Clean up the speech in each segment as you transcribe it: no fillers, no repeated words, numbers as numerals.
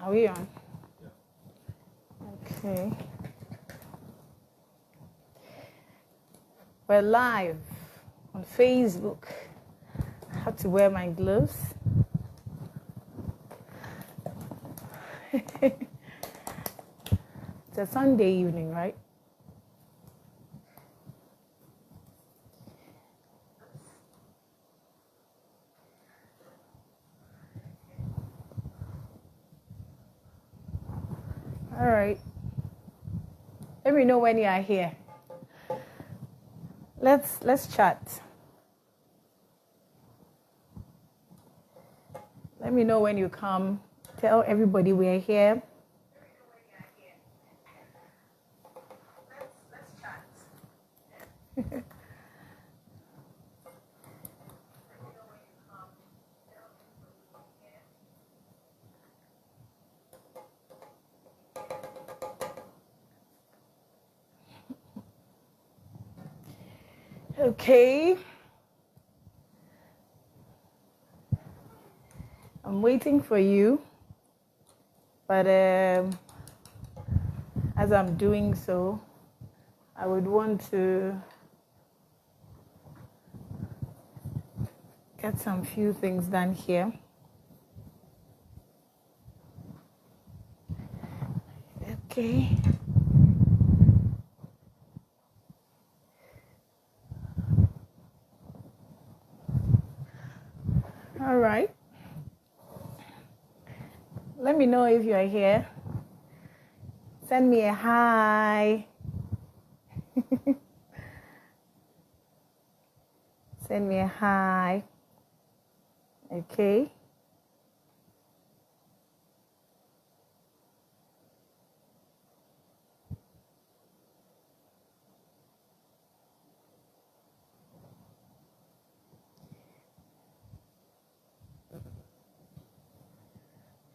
Are we on? Okay. We're live on Facebook. I have to wear my gloves. It's a Sunday evening, right? All right. Let me know when you are here. Let's chat. Let me know when you come. Tell everybody we're here. Let's chat. Okay. I'm waiting for you, but as I'm doing so, I would want to get some few things done here. Okay. All right. Let me know if you are here. Send me a hi. Send me a hi. Okay.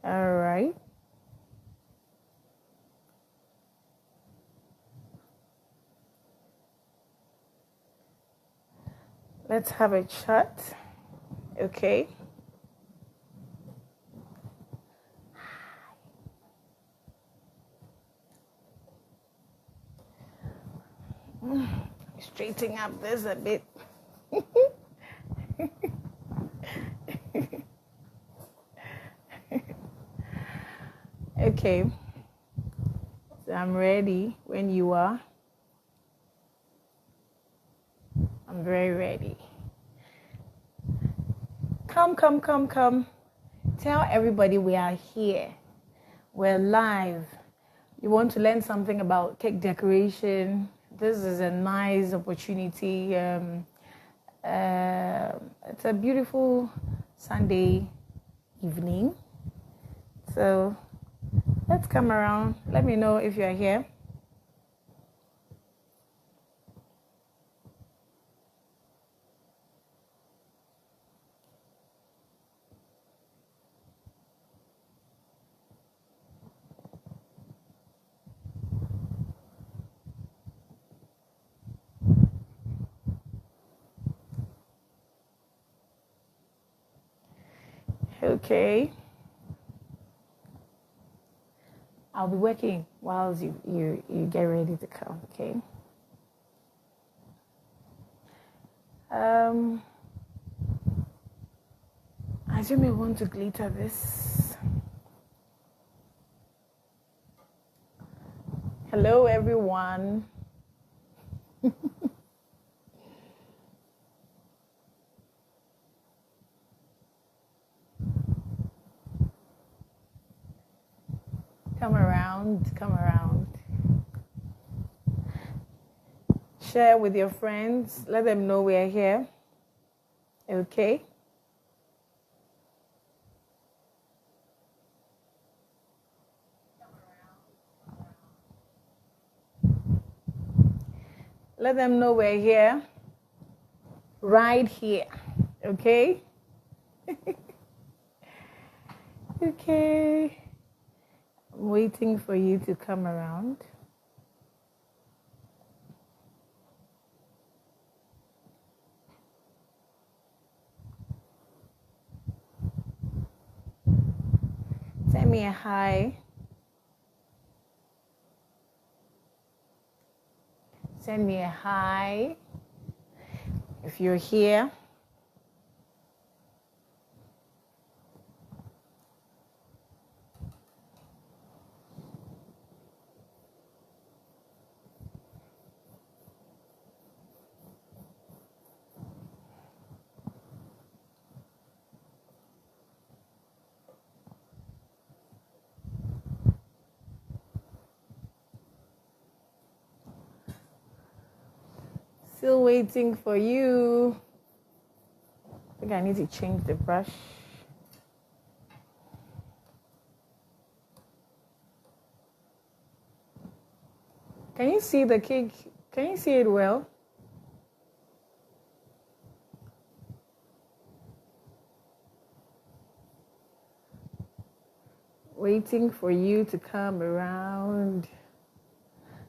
All right. Let's have a chat. Okay. Straightening up this a bit. Okay. So I'm ready when you are. I'm very ready. Come. Tell everybody we are here. We're live. You want to learn something about cake decoration? This is a nice opportunity. It's a beautiful Sunday evening. So let's come around. Let me know if you're here. Okay. I'll be working while you get ready to come, okay? I assume you want to glitter this. Hello, everyone. Come around. Share with your friends. Let them know we're here. Okay? Let them know we're here. Right here. Okay? Okay. I'm waiting for you to come around. Send send me a hi. Send me a hi if you're here. Still waiting for you. I think I need to change the brush. Can you see the cake? Can you see it well? Waiting for you to come around.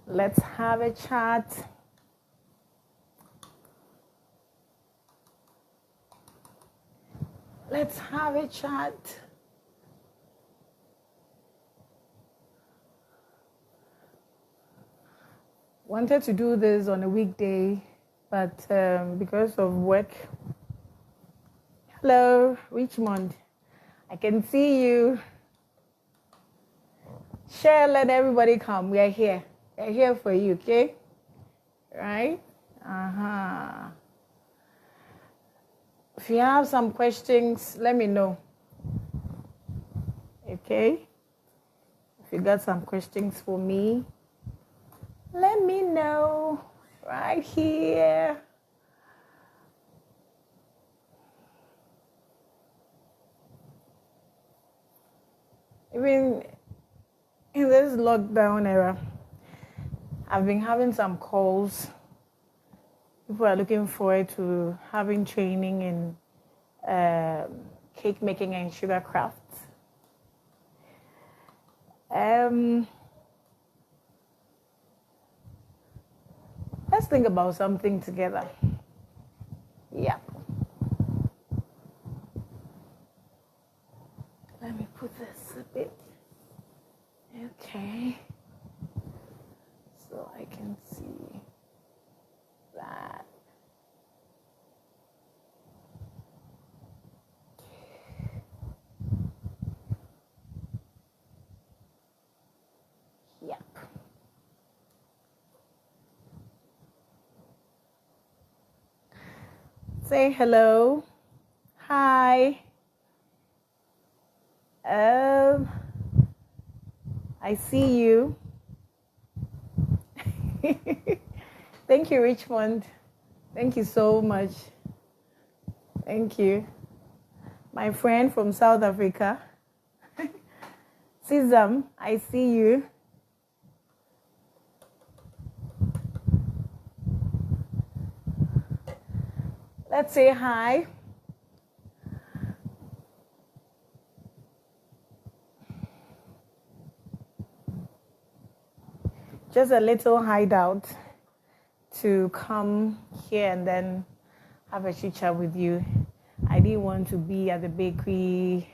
Let's have a chat. Let's have a chat. Wanted to do this on a weekday, but because of work. Hello, Richmond. I can see you. Share, let everybody come. We are here. We are here for you, okay? Right? If you have some questions, let me know. Okay? If you got some questions for me, let me know right here. Even in this lockdown era, I've been having some calls. People are looking forward to having training in cake making and sugar crafts. Let's think about something together. Yeah. Let me put this a bit. Okay. So I can see that. Yep. Say hello. Hi. I see you. Thank you, Richmond. Thank you so much. Thank you. My friend from South Africa. Sisam, I see you. Let's say hi. Just a little hideout to come here and then have a chit chat with you. I didn't want to be at the bakery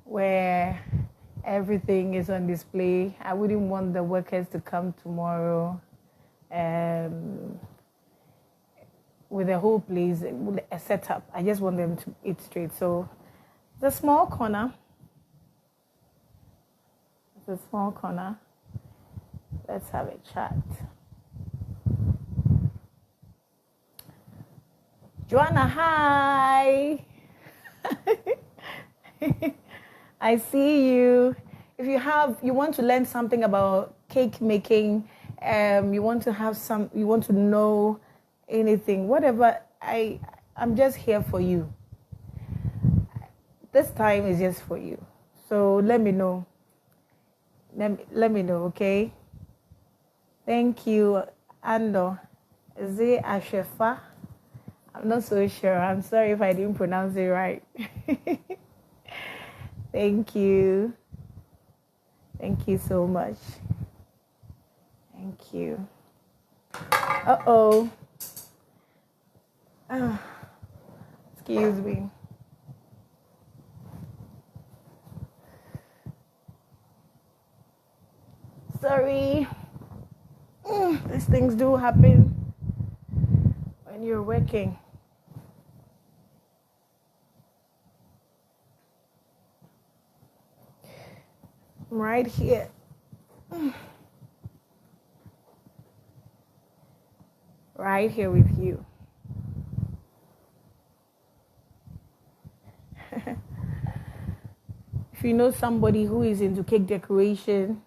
where everything is on display. I wouldn't want the workers to come tomorrow with the whole place, with a setup. I just want them to eat straight. So it's a small corner. It's a small corner. Let's have a chat. Joanna, hi. I see you. If you want to learn something about cake making, you want to know anything, whatever, I'm just here for you. This time is just for you. So let me know. Let me know, okay? Thank you, Ando. Is it Ashefa? I'm not so sure. I'm sorry if I didn't pronounce it right. Thank you. Thank you so much. Thank you. Uh-oh. Excuse me. sorry. These things do happen when you're working. I'm right here. Right here with you. If you know somebody who is into cake decoration,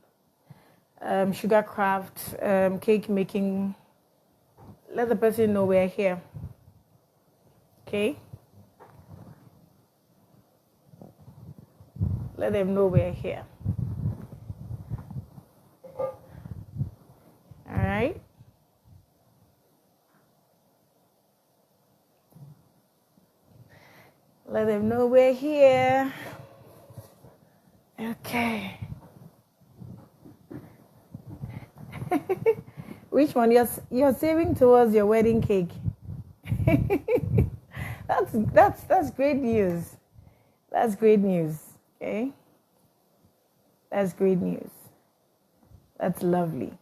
sugar craft, cake making, let the person know we're here. Okay? Let them know we're here. All right? Let them know we're here. Okay. Which one? You're saving towards your wedding cake. That's great news. That's great news. Okay. That's great news. That's lovely.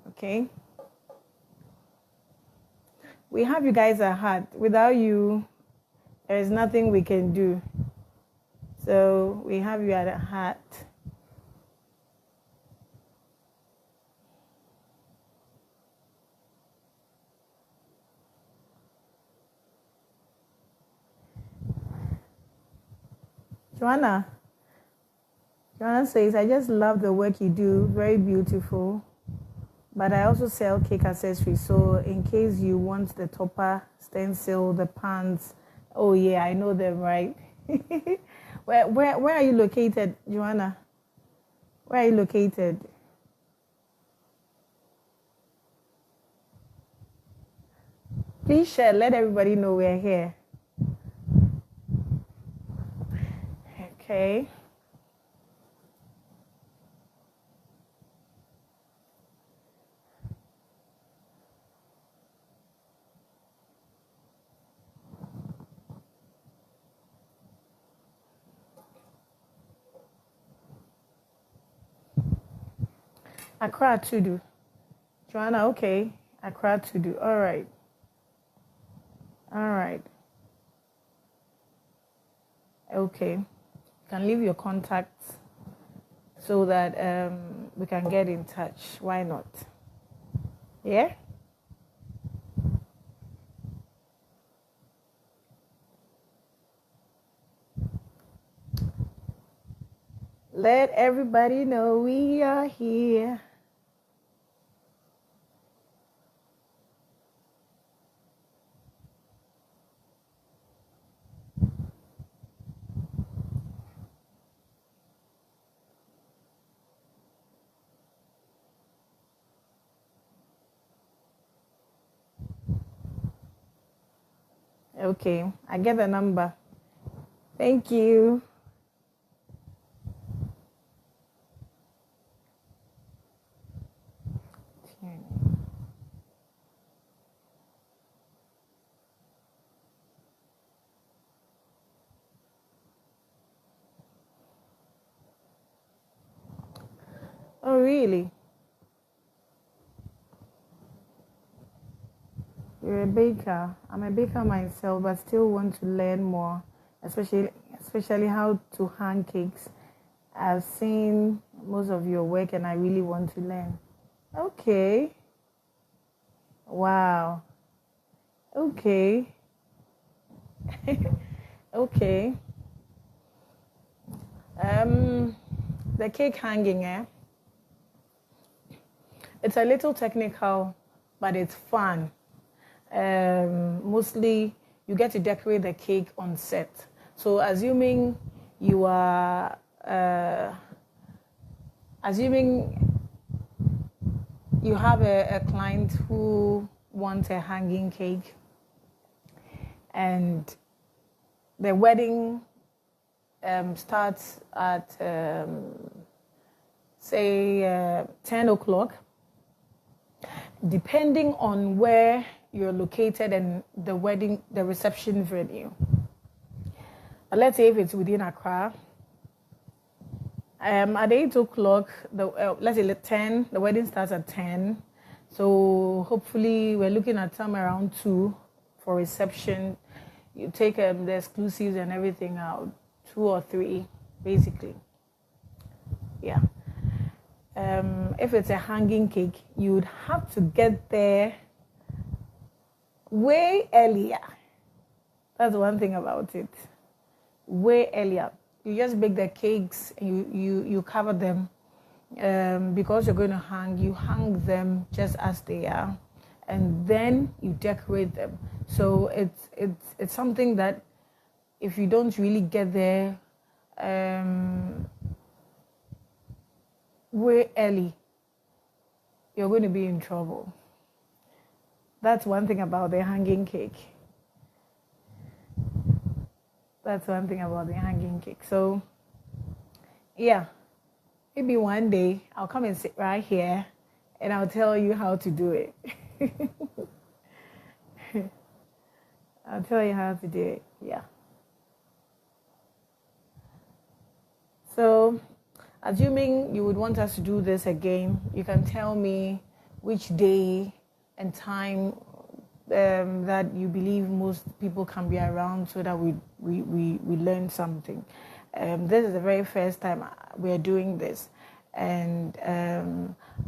Okay. We have you guys at heart. Without you, there is nothing we can do. So we have you at heart. Joanna says, I just love the work you do. Very beautiful. But I also sell cake accessories. So in case you want the topper, stencil, the pans. Oh yeah, I know them, right? Where are you located, Joanna? Where are you located? Please share. Let everybody know we're here. Okay. Accra to do. Joanna, okay. Accra to do. All right. All right. Okay. You can leave your contacts so that we can get in touch. Why not? Yeah? Let everybody know we are here. Okay, I get the number. Thank you. Oh, really? You're a baker. I'm a baker myself, but still want to learn more, especially how to hang cakes. I've seen most of your work, and I really want to learn. Okay. Wow. Okay. Okay. The cake hanging, it's a little technical, but it's fun. Mostly you get to decorate the cake on set. So assuming you are assuming you have a client who wants a hanging cake, and the wedding starts at say 10 o'clock, depending on where you're located and the reception venue. But let's say if it's within Accra, At 8 o'clock, let's say at 10, the wedding starts at 10. So hopefully we're looking at somewhere around 2 for reception. You take the exclusives and everything out, 2 or 3, basically. Yeah. If it's a hanging cake, you would have to get there way earlier. That's one thing about it. Way earlier. You just bake the cakes and you cover them. Because you're going to you hang them just as they are, and then you decorate them. So it's something that if you don't really get there way early, you're going to be in trouble. That's one thing about the hanging cake. That's one thing about the hanging cake. So yeah, maybe one day I'll come and sit right here and I'll tell you how to do it. I'll tell you how to do it. Yeah. So, assuming you would want us to do this again, you can tell me which day and time that you believe most people can be around, so that we learn something. This is the very first time we are doing this, and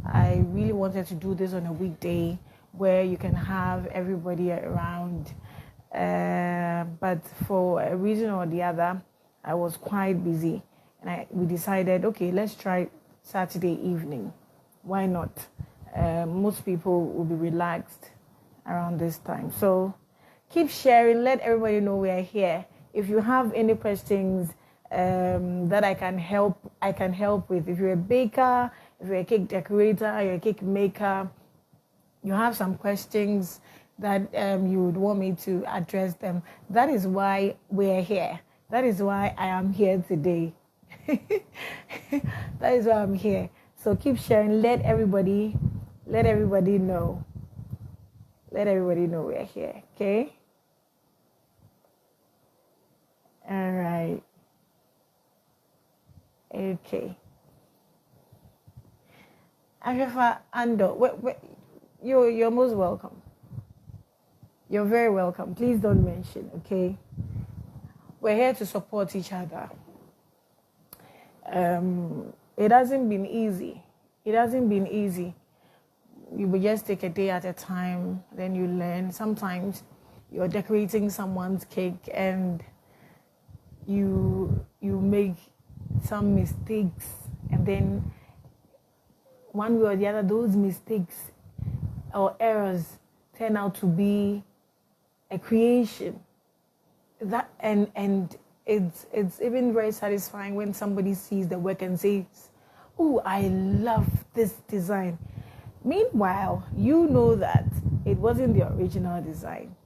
I really wanted to do this on a weekday where you can have everybody around, but for a reason or the other, I was quite busy, and we decided, okay, let's try Saturday evening. Why not? Most people will be relaxed around this time. So keep sharing, let everybody know we are here. If you have any questions that I can help with, if you're a baker, if you're a cake decorator, you're a cake maker, you have some questions that you would want me to address them, that is why we're here. That is why I am here today. That is why I'm here. So keep sharing, let everybody know. Let everybody know we're here, okay? All right. Okay. Ashefa Ando, you're most welcome. You're very welcome. Please don't mention, okay? We're here to support each other. It hasn't been easy. You will just take a day at a time, then you learn. Sometimes you're decorating someone's cake and you make some mistakes, and then one way or the other, those mistakes or errors turn out to be a creation. That and it's even very satisfying when somebody sees the work and says, "Oh, I love this design." Meanwhile, you know that it wasn't the original design.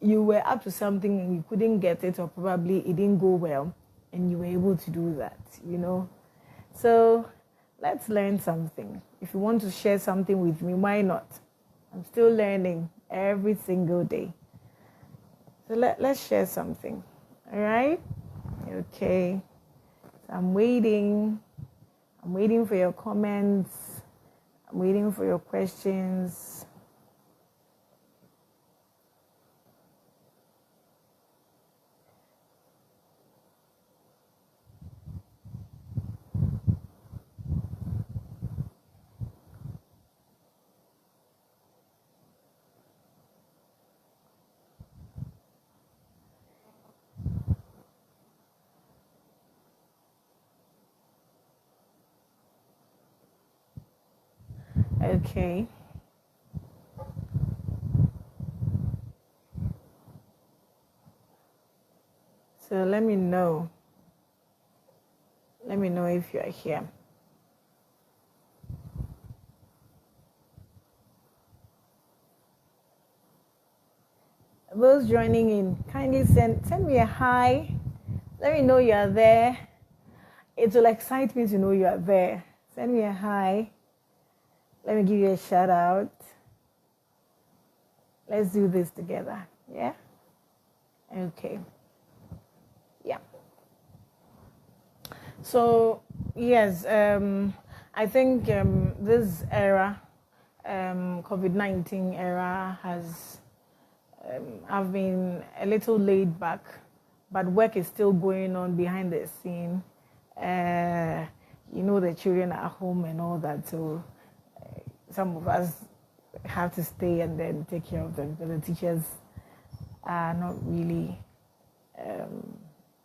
You were up to something and you couldn't get it, or probably it didn't go well, and you were able to do that, So let's learn something. If you want to share something with me, why not? I'm still learning every single day. So let's share something. All right? Okay. So I'm waiting for your comments. I'm waiting for your questions. Okay. So let me know. Let me know if you are here. Those joining in, kindly send me a hi. Let me know you are there. It will excite me to know you are there. Send me a hi. Let me give you a shout out. Let's do this together. Yeah? Okay. Yeah. So Yes, I think this era, COVID-19 era, has I've been a little laid back, but work is still going on behind the scene. Uh, the children are home and all that, so some of us have to stay and then take care of them. But the teachers are not really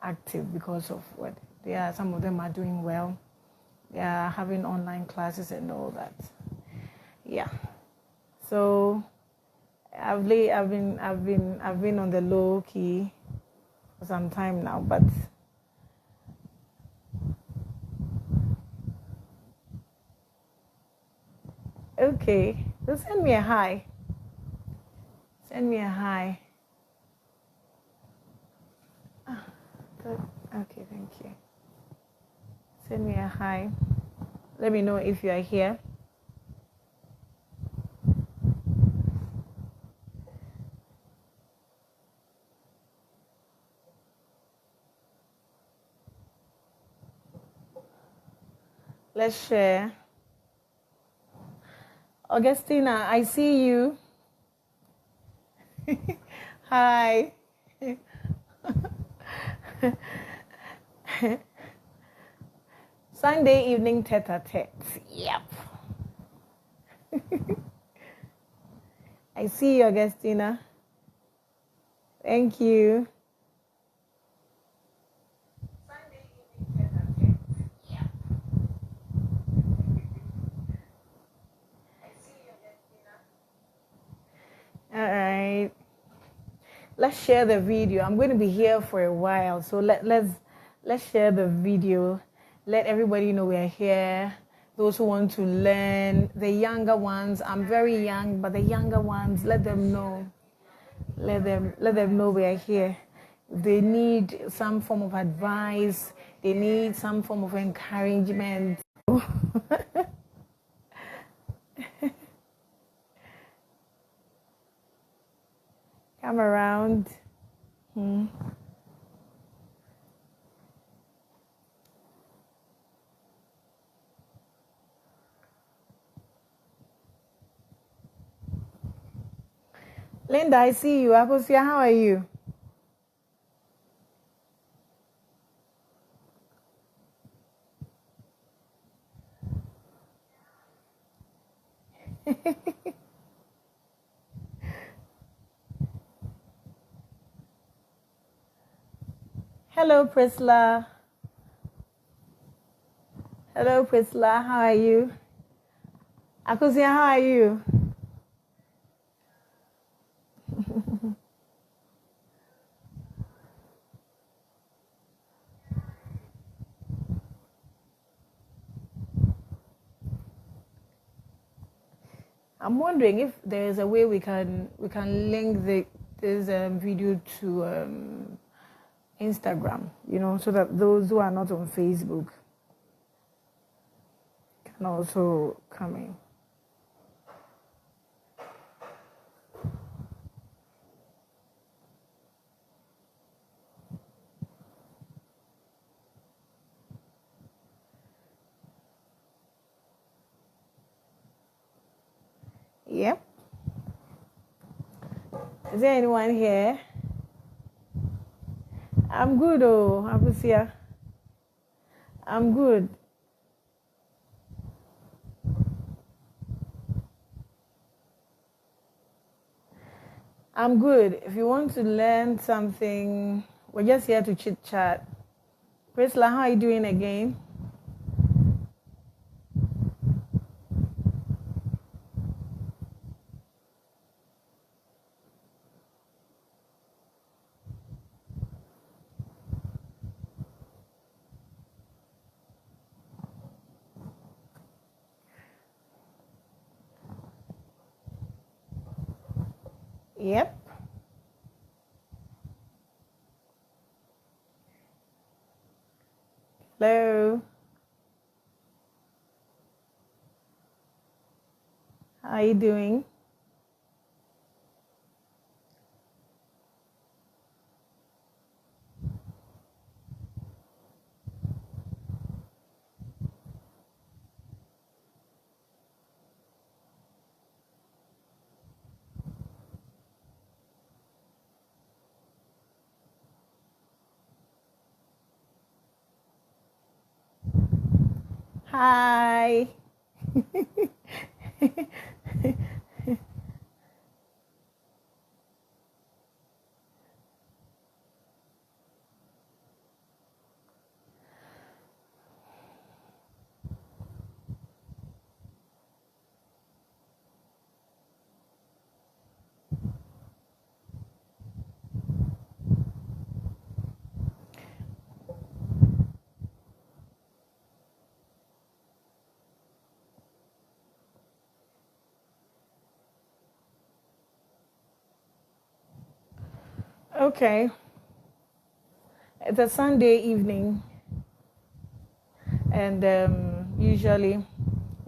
active because of what they are. Some of them are doing well. They are having online classes and all that. Yeah. So I've been on the low key for some time now, but okay. So send me a hi. Send me a hi. Okay, thank you. Send me a hi. Let me know if you are here. Let's share. Augustina, I see you. Hi. Sunday evening tete-a-tete. Yep. I see you, Augustina. Thank you. Sunday evening tete-a-tete. Yep. I see you, Augustina. All right. Let's share the video. I'm going to be here for a while, so let's share the video. Let everybody know we're here. Those who want to learn, the younger ones. I'm very young, but the younger ones, let them know. Let them know we're here. They need some form of advice. They need some form of encouragement. Come around. Linda, I see you. Akosia, how are you? Hello, Priscilla. Hello, Priscilla. How are you? Akosia, how are you? I'm wondering if there is a way we can link this video to Instagram, so that those who are not on Facebook can also come in. Yep. Is there anyone here? I'm good, Abusia. I'm good. I'm good. If you want to learn something, we're just here to chit chat. Priscilla, how are you doing again? Yep. Hello. How are you doing? Hi. Okay. It's a Sunday evening, and usually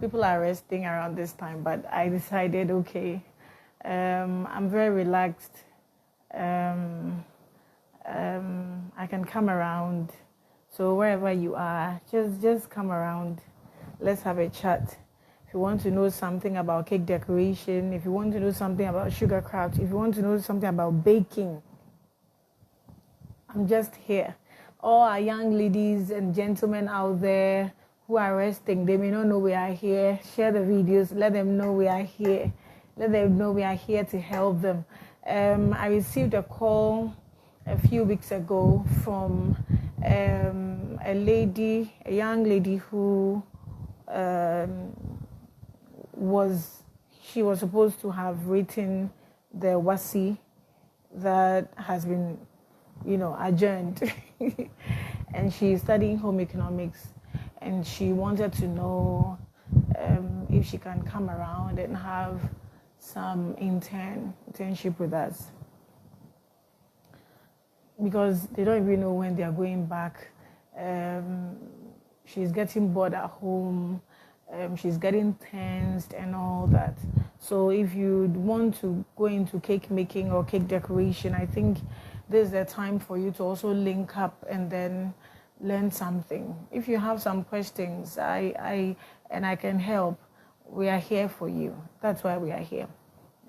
people are resting around this time, but I decided, okay, I'm very relaxed. I can come around. So wherever you are, just come around. Let's have a chat. If you want to know something about cake decoration, if you want to know something about sugar craft, if you want to know something about baking, I'm just here. All our young ladies and gentlemen out there who are resting, they may not know we are here. Share the videos. Let them know we are here. Let them know we are here to help them. I received a call a few weeks ago from a young lady who was supposed to have written the WASI that has been adjourned. And she's studying home economics, and she wanted to know if she can come around and have some internship with us, because they don't even know when they are going back. She's getting bored at home. She's getting tensed and all that. So if you want to go into cake making or cake decoration, I think this is the time for you to also link up and then learn something. If you have some questions, I can help. We are here for you. That's why we are here.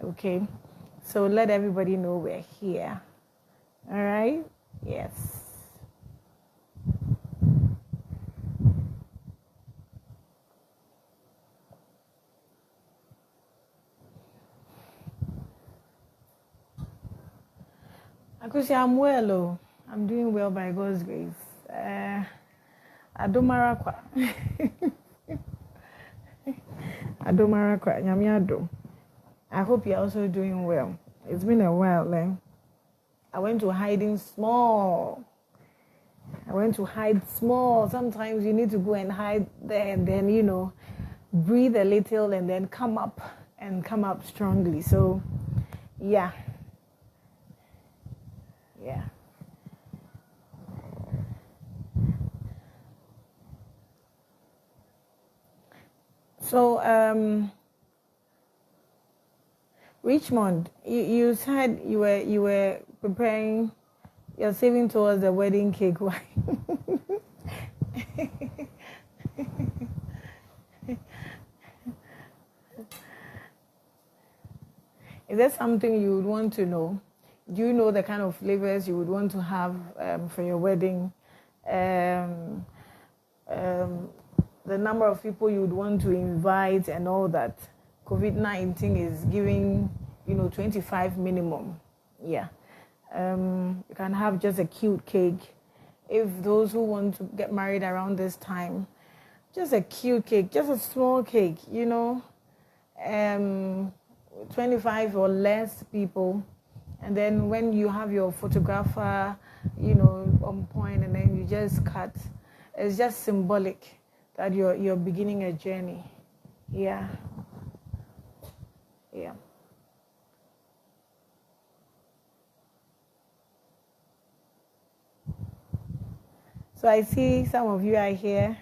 Okay? So let everybody know we're here. All right? Yes. Akusi, I'm well. Oh. I'm doing well by God's grace. Adomarakwa. Adomarakwa. Nyami Adom. I hope you're also doing well. It's been a while, eh? I went to hiding small. Sometimes you need to go and hide there and then, breathe a little and then come up strongly. So, yeah. Yeah. So, Richmond, you said you were preparing, you're saving towards the wedding cake. Why? Is there something you would want to know? Do you know the kind of flavors you would want to have for your wedding? The number of people you would want to invite and all that. COVID-19 is giving, 25 minimum. Yeah. You can have just a cute cake. If those who want to get married around this time, just a cute cake, just a small cake, 25 or less people. And then when you have your photographer, on point, and then you just cut, it's just symbolic that you're beginning a journey. Yeah. Yeah. So I see some of you are here.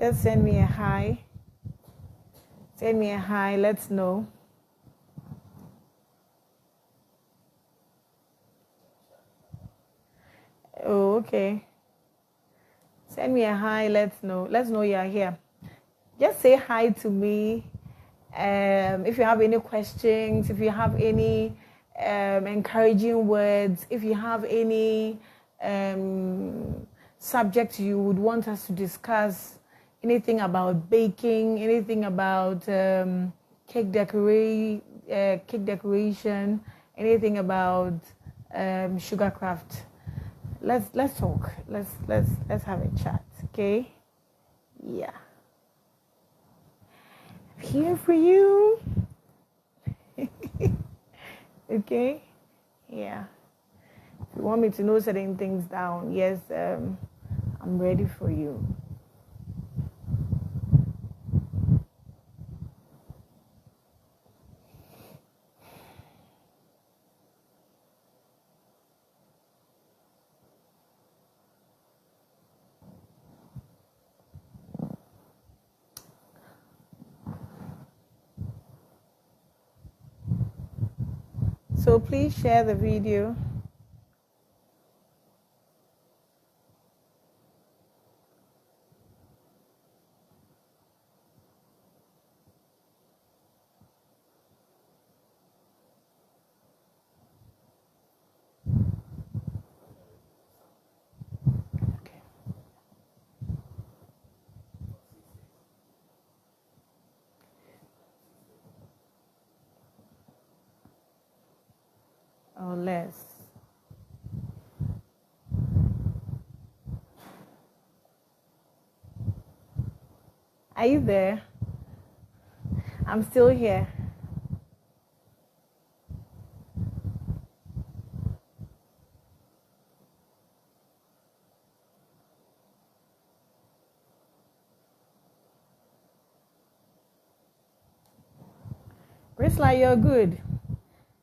Just send me a hi. Send me a hi, let's know. Oh, okay. Send me a hi, let's know. Let's know you're here. Just say hi to me. If you have any questions, if you have any encouraging words, if you have any subject you would want us to discuss, anything about baking, anything about cake decoration, anything about sugar craft. Let's talk. Let's have a chat, okay? Yeah. I'm here for you. Okay? Yeah. If you want me to know certain things down, yes, I'm ready for you. So please share the video. Okay. Or less. Are you there? I'm still here. Prisla, you're good.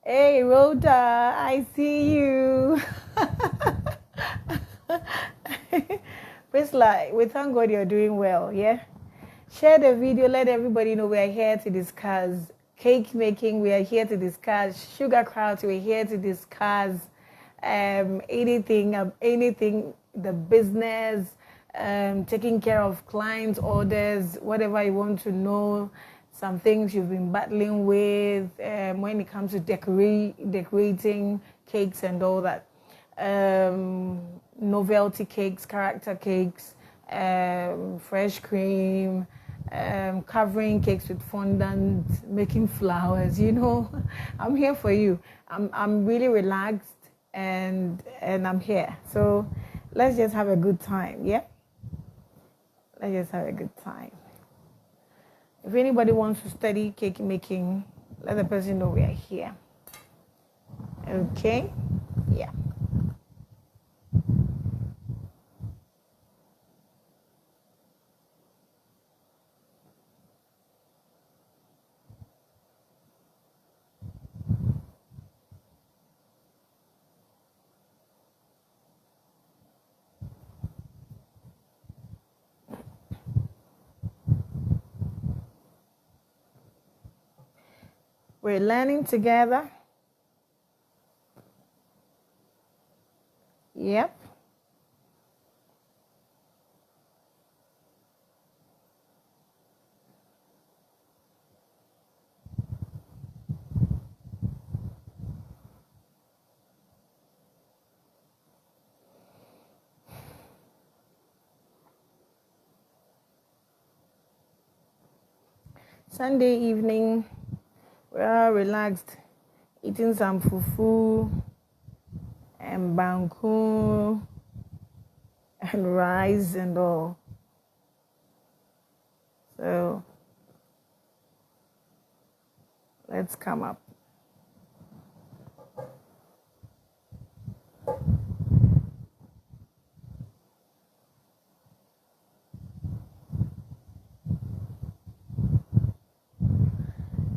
Hey, Rhoda, I see you. Prisla, we thank God you're doing well, yeah? Share the video, let everybody know we are here to discuss cake making, we are here to discuss sugar craft, we're here to discuss anything, the business, taking care of clients' orders, whatever you want to know, some things you've been battling with when it comes to decorating cakes and all that. Novelty cakes, character cakes, fresh cream, covering cakes with fondant, making flowers, you know. I'm here for you. I'm really relaxed and I'm here. So let's just have a good time, yeah? Let's just have a good time. If anybody wants to study cake making, let the person know we are here. Okay? Yeah. We're learning together. Yep. Sunday evening, we're relaxed, eating some fufu and banku and rice and all. So let's come up.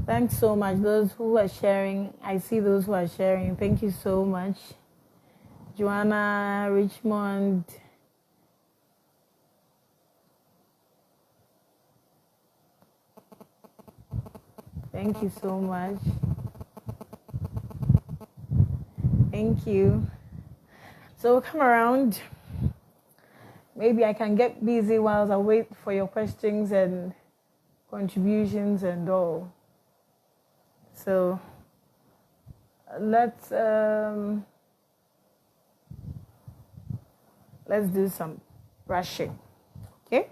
Thanks so much, those who are sharing. I see those who are sharing. Thank you so much. Joanna, Richmond. Thank you so much. Thank you. So come around. Maybe I can get busy while I wait for your questions and contributions and all. So let's do some brushing, okay?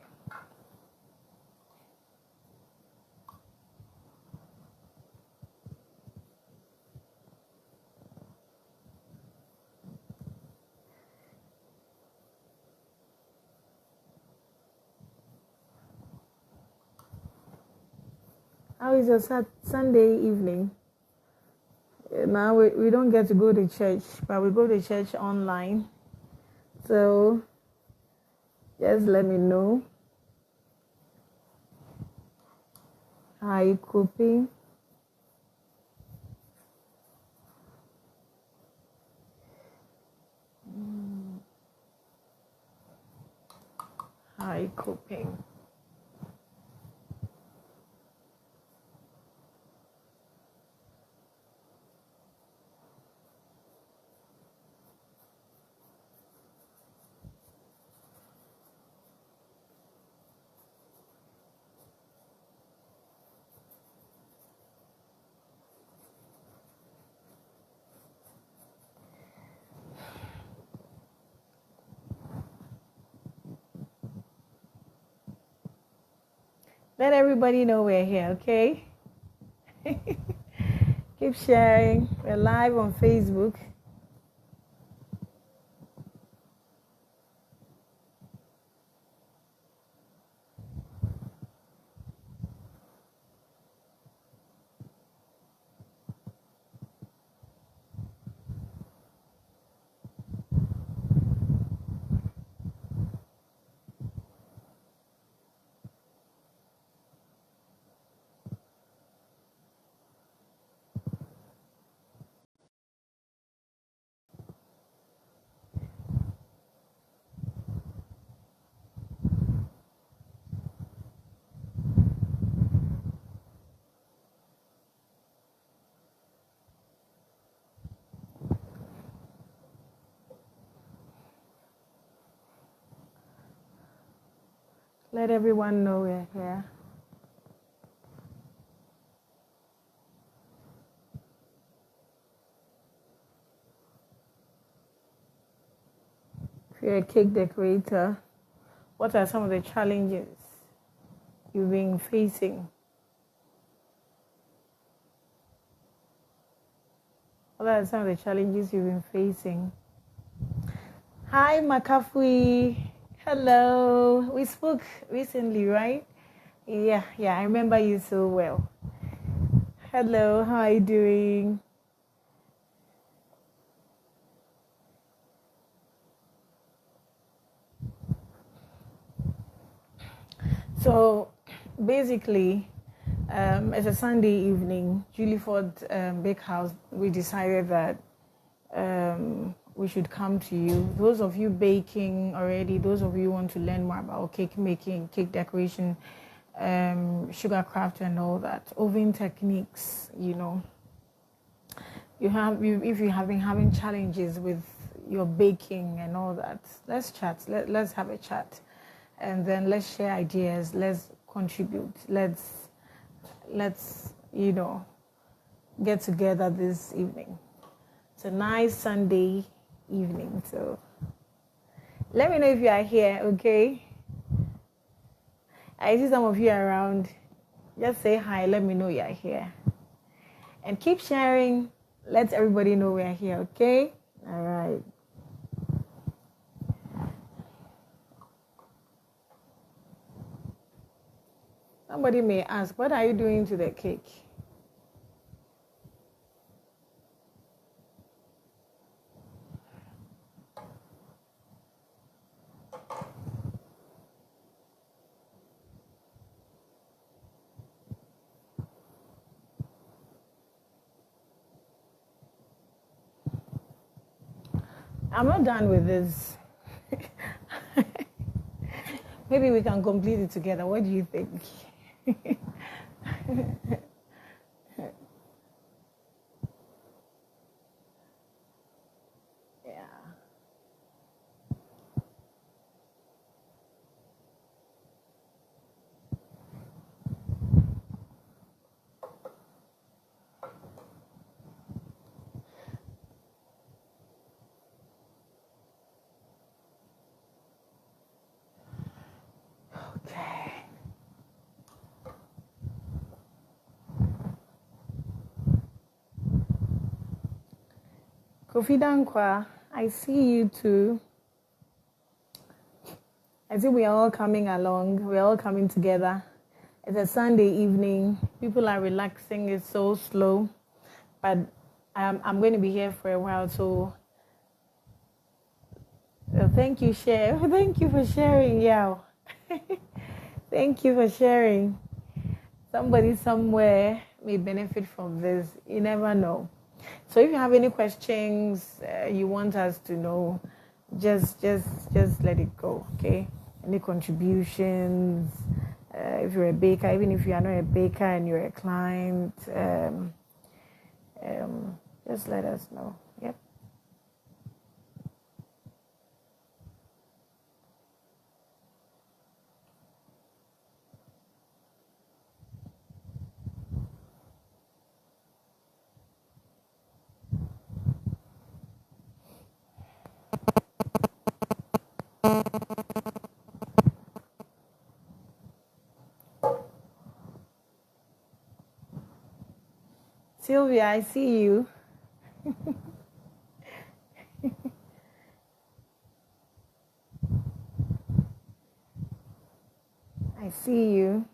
How is your Sunday evening? Now we don't get to go to church, but we go to church online. So just let me know. How are you coping? How are you coping? Let everybody know we're here, okay? Keep sharing. We're live on Facebook. Let everyone know we're here. If you're a cake decorator, what are some of the challenges you've been facing? What are some of the challenges you've been facing? Hi, Makafui. Hello. We spoke recently, right? Yeah, I remember you so well. Hello, how are you doing? So, basically, it's a Sunday evening, Julifort Bakehouse. We decided that we should come to you. Those of you baking already, those of you who want to learn more about cake making, cake decoration, sugar craft and all that, oven techniques, if you have been having challenges with your baking and all that, let's chat. Let's have a chat, and then let's share ideas. Let's contribute. Let's get together this evening. It's a nice Sunday evening, so let me know if you are here, okay? I see some of you around. Just say hi, let me know you are here. And keep sharing. Let everybody know we are here, okay? All right. Somebody may ask, what are you doing to the cake? I'm not done with this. Maybe we can complete it together. What do you think? Yeah. Okay. Kofi Dankwa, I see you too. I think we are all coming along. We are all coming together. It's a Sunday evening. People are relaxing. It's so slow. But I'm going to be here for a while. So thank you, Chef. Thank you for sharing, Yao. Thank you for sharing. Somebody somewhere may benefit from this. You never know. So if you have any questions you want us to know, just let it go, okay? Any contributions? If you're a baker, even if you are not a baker and you're a client, just let us know. Yep. Sylvia, I see you. I see you.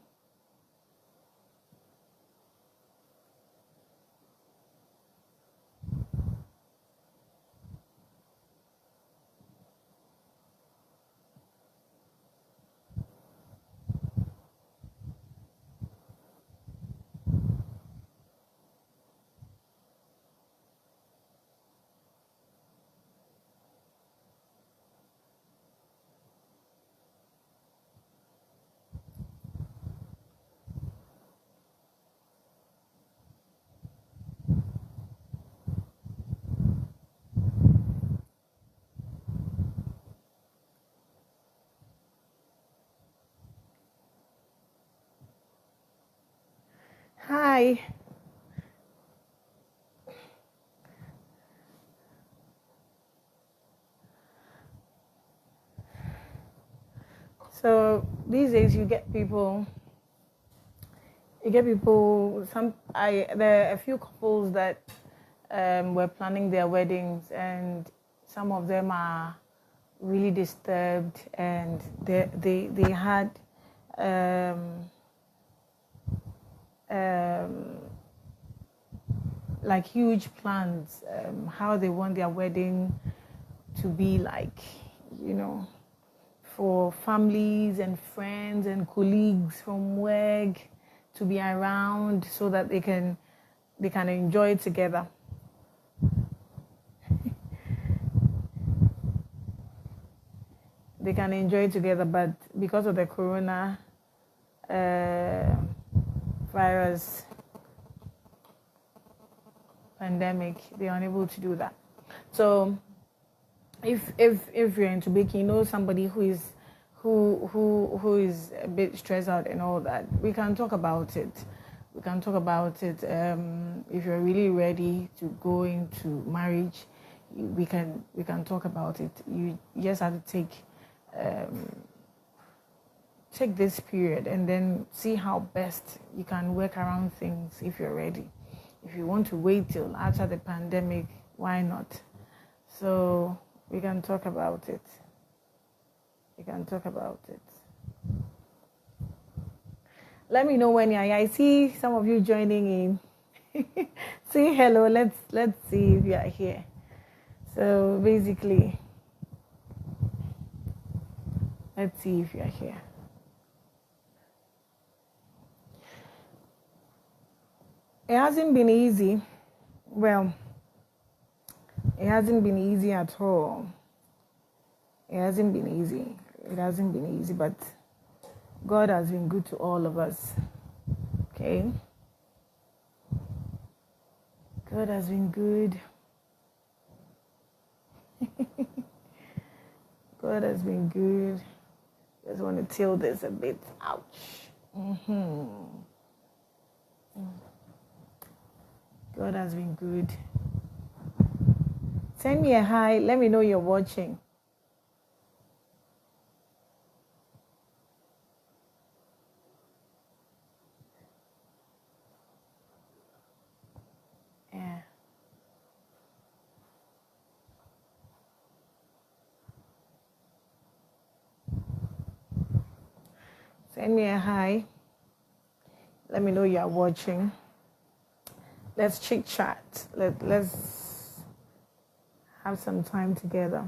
Hi. So these days you get people. There are a few couples that were planning their weddings, and some of them are really disturbed, and they had like huge plans, how they want their wedding to be like, you know, for families and friends and colleagues from work to be around so that they can enjoy it together. They can enjoy it together, but because of the corona virus pandemic, they're unable to do that. So if you're into baking, you know somebody who is a bit stressed out and all that, we can talk about it. We can talk about it. If you're really ready to go into marriage, we can talk about it. You just have to take this period and then see how best you can work around things if you're ready. If you want to wait till after the pandemic, why not? So we can talk about it. We can talk about it. Let me know when you're here. I see some of you joining in. Say hello. Let's see if you are here. So basically, let's see if you are here. It hasn't been easy. Well, it hasn't been easy at all. It hasn't been easy. It hasn't been easy, but God has been good to all of us. Okay? God has been good. God has been good. Just want to tilt this a bit. Ouch. God has been good. Send me a hi. Let me know you're watching. Yeah. Send me a hi. Let me know you are watching. Let's chit chat. Let's have some time together.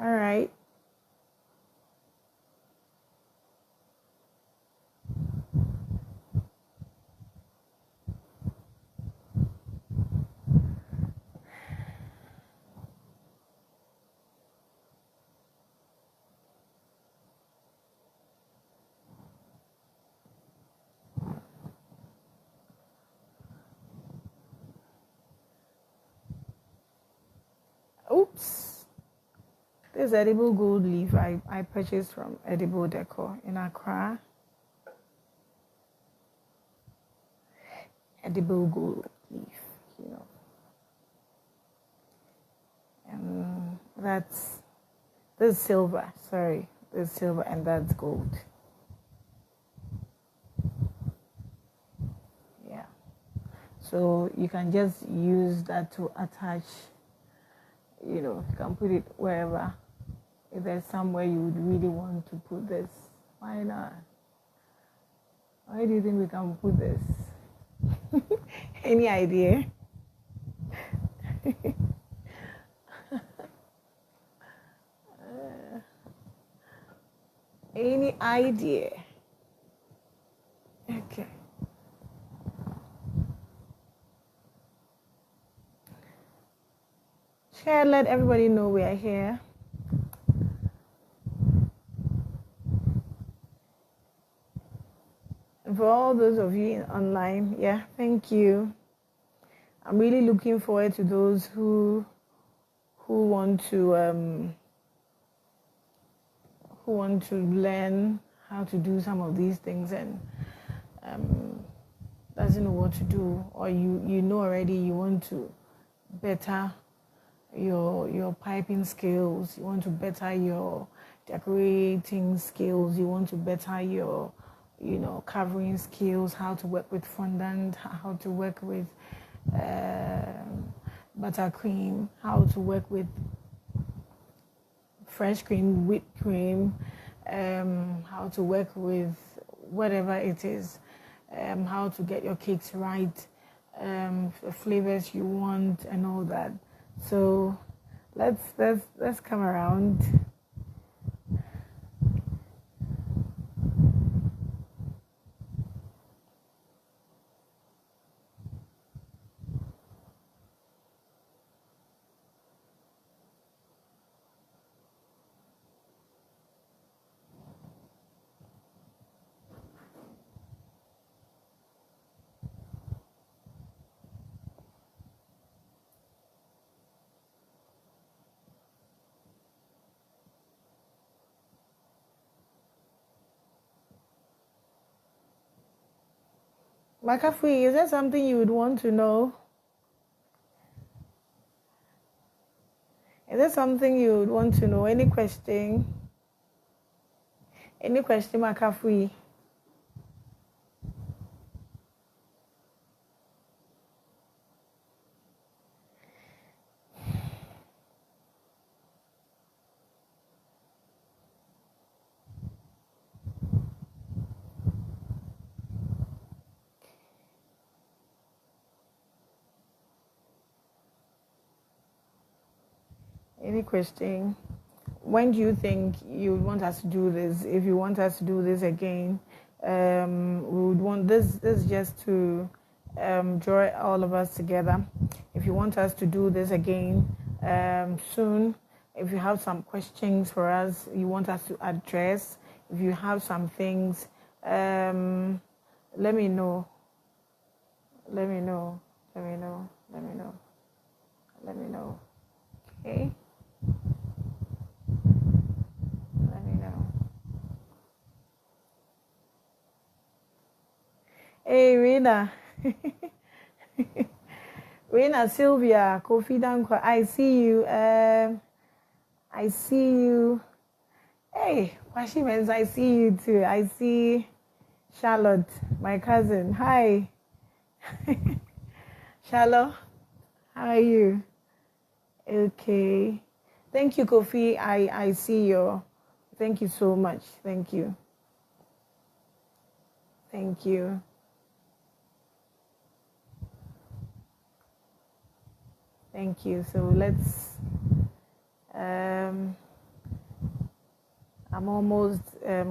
All right. Oops. This edible gold leaf I purchased from Edible Decor in Accra. Edible gold leaf, you know. And this is silver, sorry. This is silver and that's gold. Yeah. So you can just use that to attach, you know, you can put it wherever. If there's somewhere you would really want to put this, why not? Why do you think we can put this? Any idea? Any idea? Okay. Share, let everybody know we are here. And for all those of you online, yeah, thank you. I'm really looking forward to those who want to learn how to do some of these things and doesn't know what to do, or you know already you want to better your piping skills, you want to better your decorating skills, you want to better your covering skills, how to work with fondant, how to work with buttercream, how to work with fresh cream, whipped cream, how to work with whatever it is, how to get your cakes right, the flavors you want and all that. So let's come around. Makafui, is there something you would want to know? Is there something you would want to know? Any question? Any question, Makafui? Any question? When do you think you would want us to do this? If you want us to do this again, we would want this just to draw all of us together. If you want us to do this again soon, if you have some questions for us, you want us to address, if you have some things, let me know. Let me know. Let me know. Let me know. Let me know. Okay. Let me know. Hey, Rina. Rina, Sylvia, Kofi Dankwa, I see you. I see you. Hey, Washimens, I see you too. I see Charlotte, my cousin. Hi. Charlotte, how are you? Okay. Thank you, Kofi. I see your. Thank you so much. Thank you. Thank you. Thank you. So let's. I'm almost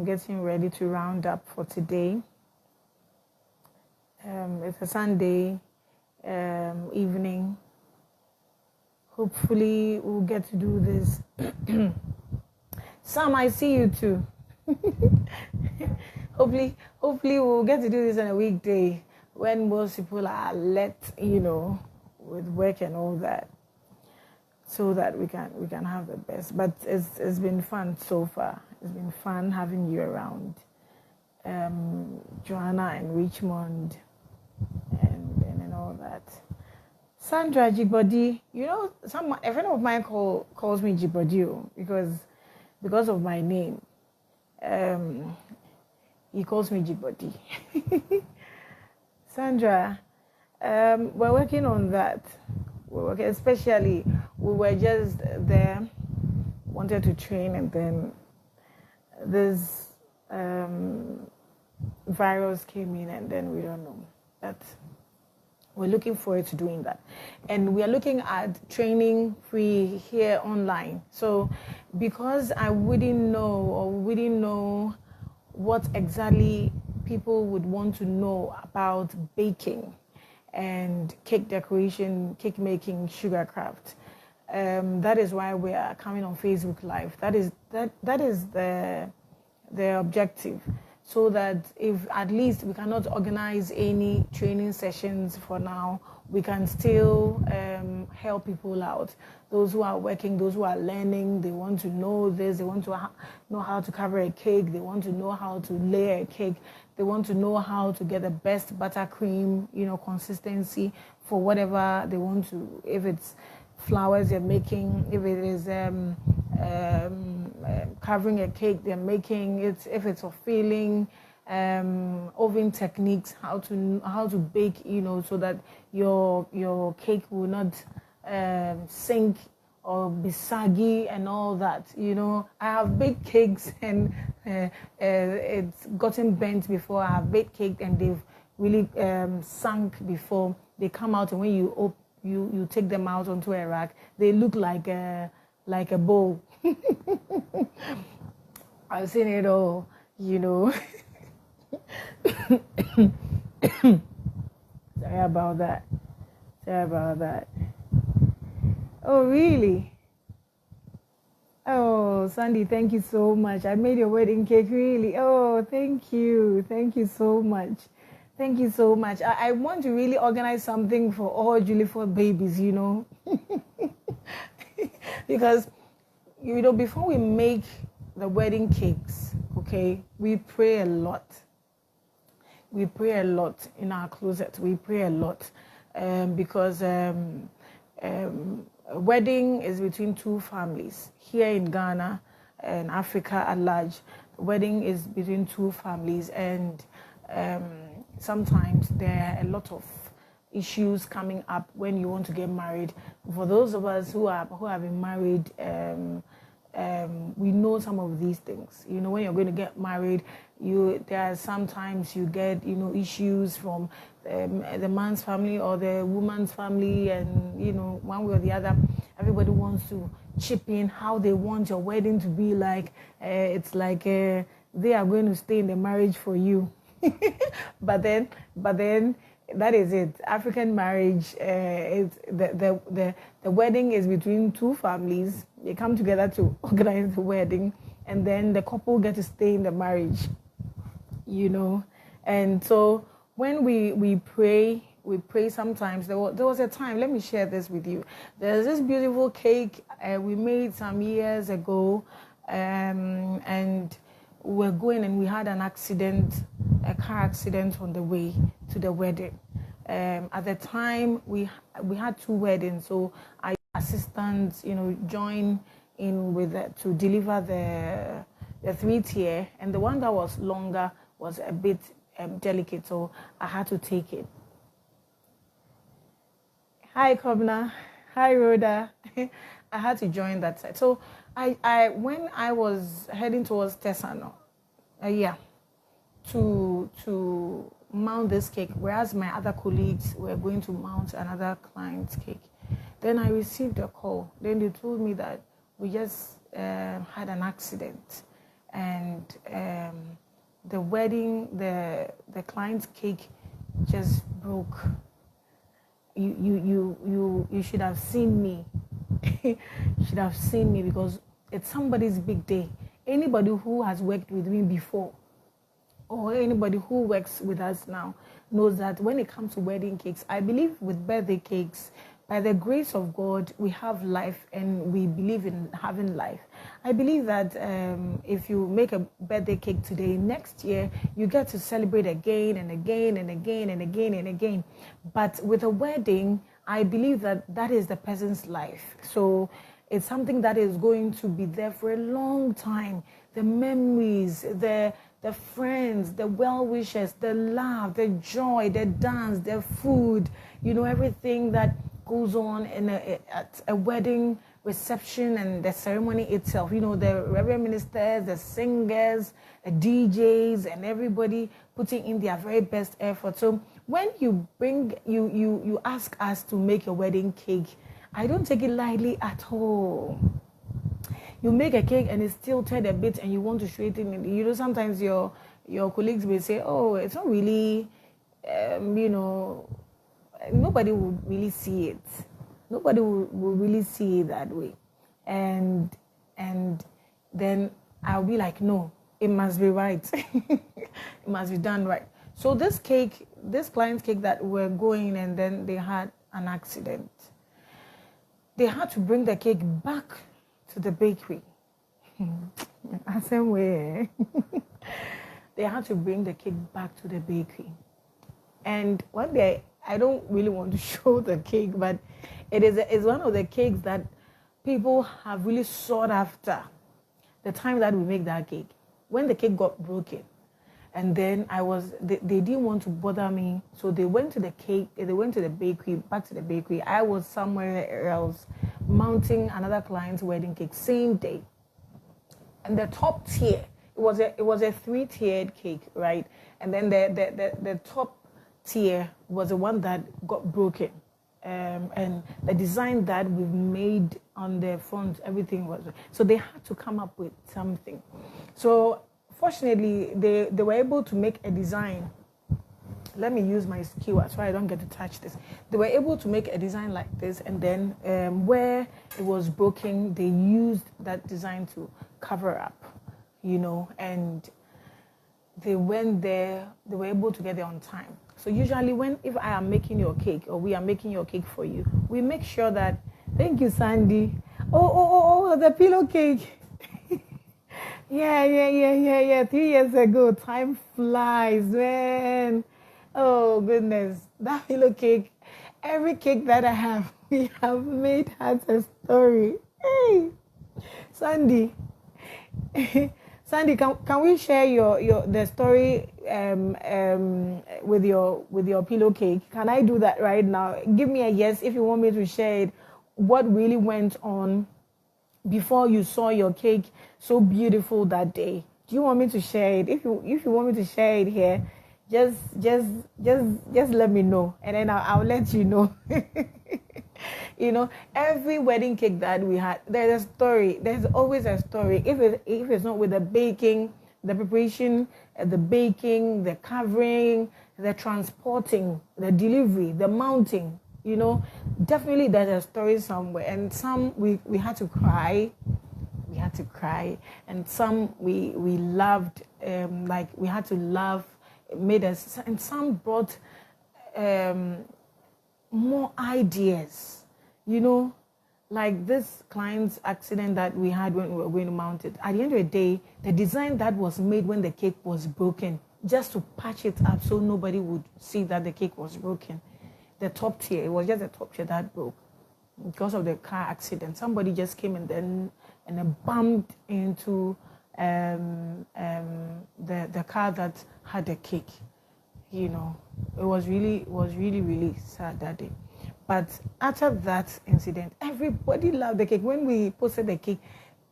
getting ready to round up for today. It's a Sunday evening. Hopefully, we'll get to do this. Sam, I see you too. hopefully, we'll get to do this on a weekday when most people are let, with work and all that, so that we can have the best. But it's been fun so far. It's been fun having you around, Joanna and Richmond, and all that. Sandra Jibodi, a friend of mine calls me Jibodi because of my name. He calls me Jibodi. Sandra, we're working on that. We're working, especially we were just there, wanted to train, and then this virus came in, and then we don't know. But we're looking forward to doing that. And we are looking at training free here online. So because I wouldn't know what exactly people would want to know about baking and cake decoration, cake making, sugar craft. That is why we are coming on Facebook Live. That is the objective. So that if at least we cannot organize any training sessions for now, we can still help people out. Those who are working, those who are learning, they want to know this, they want to know how to cover a cake, they want to know how to lay a cake, they want to know how to get the best buttercream, consistency for whatever they want to, if it's flowers they're making, if it is covering a cake they're making, if it's for filling, oven techniques, how to bake, so that your cake will not sink or be saggy and all that. I have baked cakes and it's gotten bent before. I have baked cake and they've really sunk before. They come out, and when you take them out onto a rack, they look like a bowl. I've seen it all, Sorry about that. Oh, really? Oh, Sandy, thank you so much. I made your wedding cake, really. Oh, thank you. Thank you so much. Thank you so much. I want to really organize something for all Julifort babies, because, before we make the wedding cakes, okay, we pray a lot. We pray a lot in our closet. We pray a lot because a wedding is between two families. Here in Ghana and Africa at large, the wedding is between two families, and sometimes there are a lot of issues coming up when you want to get married. For those of us who have been married, we know some of these things. When you're going to get married, there are sometimes you get issues from the man's family or the woman's family, and one way or the other, everybody wants to chip in how they want your wedding to be like. It's like they are going to stay in the marriage for you. but then that is it. African marriage, the wedding is between two families. They come together to organize the wedding, and then the couple get to stay in the marriage, And so when we pray sometimes. There was a time, let me share this with you. There's this beautiful cake we made some years ago, and we're going, and we had an accident, a car accident on the way to the wedding. At the time, we had two weddings, so our assistants, joined in with to deliver the 3-tier, and the one that was longer was a bit delicate, so I had to take it. Hi, Kobna. Hi, Rhoda. I had to join that side. So I when I was heading towards Tesano, to mount this cake, whereas my other colleagues were going to mount another client's cake, then I received a call. Then they told me that we just had an accident, and the wedding, the client's cake just broke. You should have seen me. You should have seen me, because it's somebody's big day. Anybody who has worked with me before, or anybody who works with us now, knows that when it comes to wedding cakes, I believe with birthday cakes, by the grace of God, we have life, and we believe in having life. I believe that if you make a birthday cake today, next year you get to celebrate again and again and again and again and again. But with a wedding, I believe that that is the person's life. So it's something that is going to be there for a long time. The memories, the friends, the well-wishers, the love, the joy, the dance, the food, everything that goes on at a wedding reception and the ceremony itself. The reverend ministers, the singers, the DJs, and everybody putting in their very best effort. So when you ask us to make a wedding cake, I don't take it lightly at all. You make a cake and it's tilted a bit and you want to straighten it. Sometimes your colleagues will say, oh, it's not really, nobody will really see it. Nobody will really see it that way. And then I'll be like, no, it must be right. It must be done right. So this client's cake that we're going, and then they had an accident. They had to bring the cake back to the bakery. Same way. They had to bring the cake back to the bakery. And one day, I don't really want to show the cake, but it's one of the cakes that people have really sought after. The time that we make that cake, when the cake got broken, and then they didn't want to bother me, so they went to the bakery, back to the bakery. I was somewhere else, mounting another client's wedding cake, same day. And the top tier, it was a 3-tiered cake, right? And then the top tier was the one that got broken, and the design that we made on the front, everything was, so they had to come up with something. So fortunately, they were able to make a design. Let me use my skewer so I don't get to touch this. They were able to make a design like this, and then where it was broken, they used that design to cover up, and they went there. They were able to get there on time. So usually if I am making your cake, or we are making your cake for you, we make sure that, thank you, Sandy. Oh, the pillow cake. Yeah. 3 years ago, time flies, man. Oh, goodness. That pillow cake, every cake that we have made has a story. Hey, Sandy. Sandy, can we share the story with your pillow cake? Can I do that right now? Give me a yes if you want me to share it. What really went on before you saw your cake so beautiful that day? Do you want me to share it? If you want me to share it here, just let me know, and then I'll let you know. Every wedding cake that we had, there's a story. There's always a story. If it's not with the baking, the preparation, the baking, the covering, the transporting, the delivery, the mounting, definitely there's a story somewhere. And some we had to cry. We had to cry. And some we loved, like we had to laugh. It made us, and some brought more ideas. Like this client's accident that we had when we were going to mount it. At the end of the day, the design that was made when the cake was broken, just to patch it up so nobody would see that the cake was broken. The top tier, it was just the top tier that broke because of the car accident. Somebody just came and then bumped into the car that had the cake. You know, it was really sad that day. But after that incident, everybody loved the cake. When we posted the cake,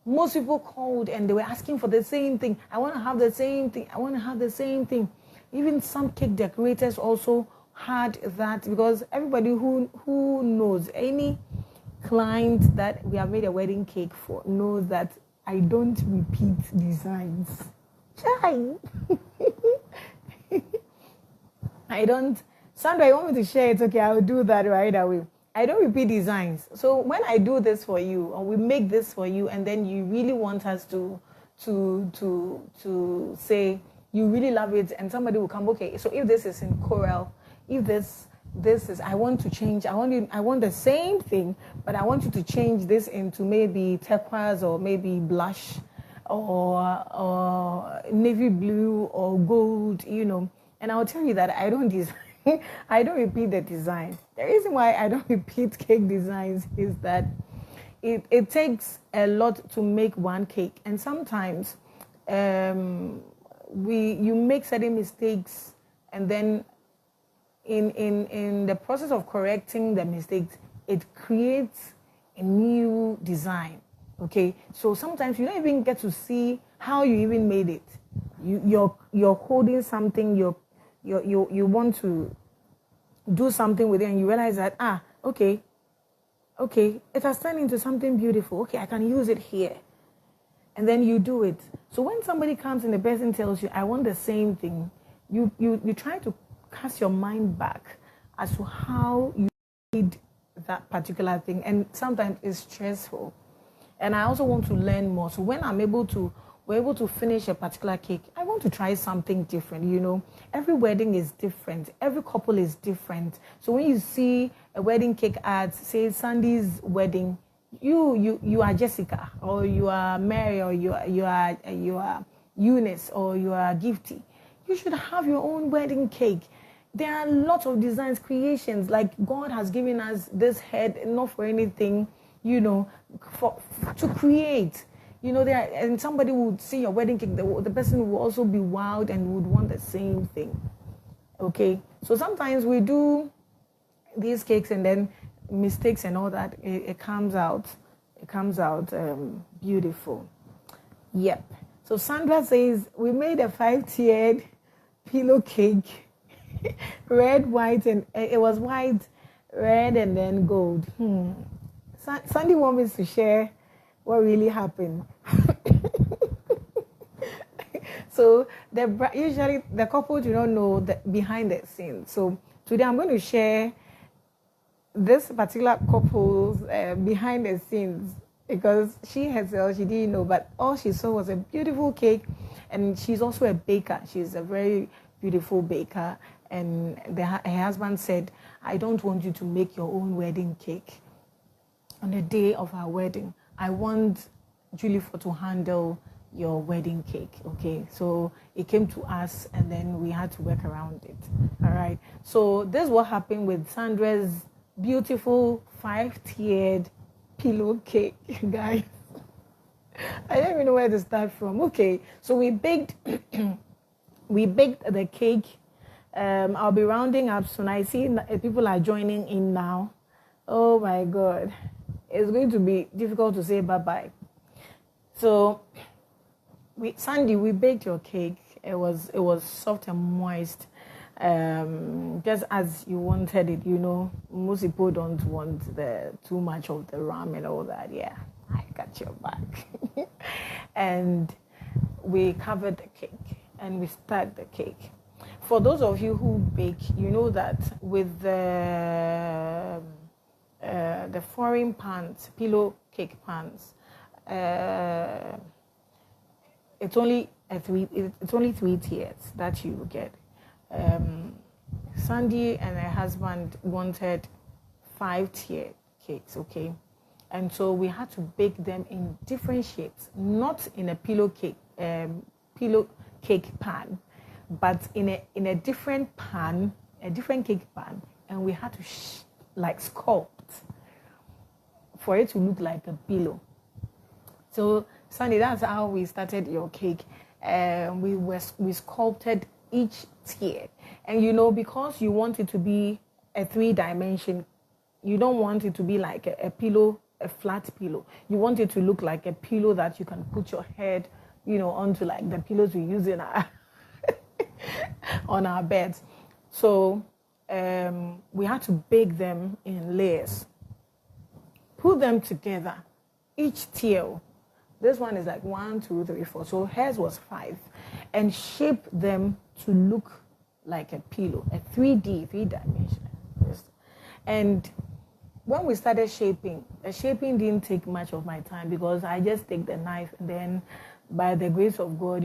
most people called and they were asking for the same thing. I want to have the same thing. I want to have the same thing. Even some cake decorators also had that, because everybody who knows any client that we have made a wedding cake for knows that I don't repeat designs. Chai. I don't. Sandra, you want me to share it? Okay, I'll do that right away. I don't repeat designs. So when I do this for you, or we make this for you, and then you really want us to say you really love it, and somebody will come. Okay, so if this is in coral, if this is, I want to change. I want the same thing, but I want you to change this into maybe turquoise or maybe blush, or navy blue or gold. You know. And I'll tell you that I don't design. I don't repeat the design. The reason why I don't repeat cake designs is that it takes a lot to make one cake, and sometimes you make certain mistakes, and then in the process of correcting the mistakes, it creates a new design. Okay, so sometimes you don't even get to see how you even made it. You're holding something. You want to do something with it, and you realize that okay, it has turned into something beautiful. Okay, I can use it here, and then you do it. So when somebody comes and the person tells you, I want the same thing, you try to cast your mind back as to how you did that particular thing, and sometimes it's stressful. And I also want to learn more. So when we're able to finish a particular cake, I want to try something different, you know. Every wedding is different. Every couple is different. So when you see a wedding cake ad, say Sandy's wedding, you are Jessica, or you are Mary, or you are Eunice, or you are Gifty. You should have your own wedding cake. There are lots of designs, creations. Like God has given us this head, not for anything, you know, to create. You know, and somebody would see your wedding cake, the person will also be wild and would want the same thing. Okay, so sometimes we do these cakes and then mistakes and all that. It comes out beautiful. Yep. So Sandra says we made a 5-tiered pillow cake, red, white, and it was white, red, and then gold. Sandy wants me to share what really happened. So usually the couple do not know the behind the scenes. So today I'm going to share this particular couple's behind the scenes, because she herself, she didn't know, but all she saw was a beautiful cake, and she's also a baker. She's a very beautiful baker, and her husband said, I don't want you to make your own wedding cake on the day of our wedding. I want Julifort to handle your wedding cake, okay? So it came to us, and then we had to work around it, all right? So this is what happened with Sandra's beautiful 5-tiered pillow cake, guys. I don't even know where to start from. Okay, so we baked the cake. I'll be rounding up soon. I see people are joining in now. Oh my God. It's going to be difficult to say bye-bye. So, Sandy, we baked your cake. It was soft and moist, just as you wanted it. You know, most people don't want too much of the rum and all that. Yeah, I got your back. And we covered the cake and we started the cake. For those of you who bake, you know that with the foreign pans, pillow cake pans, it's only 3 tiers that you get. Sandy and her husband wanted 5-tier cakes, okay, and so we had to bake them in different shapes, not in a pillow cake pan, but in a different pan, a different cake pan, and we had to sculpt for it to look like a pillow. So Sandy, that's how we started your cake. We sculpted each tier, and because you want it to be a 3-dimension, you don't want it to be like a pillow, a flat pillow. You want it to look like a pillow that you can put your head, onto, like the pillows we use in our on our beds. So we had to bake them in layers, put them together, each tier. This one is like 1, 2, 3, 4. So hers was 5, and shape them to look like a pillow, a 3-dimensional. And when we started shaping, the shaping didn't take much of my time, because I just take the knife, and then by the grace of God,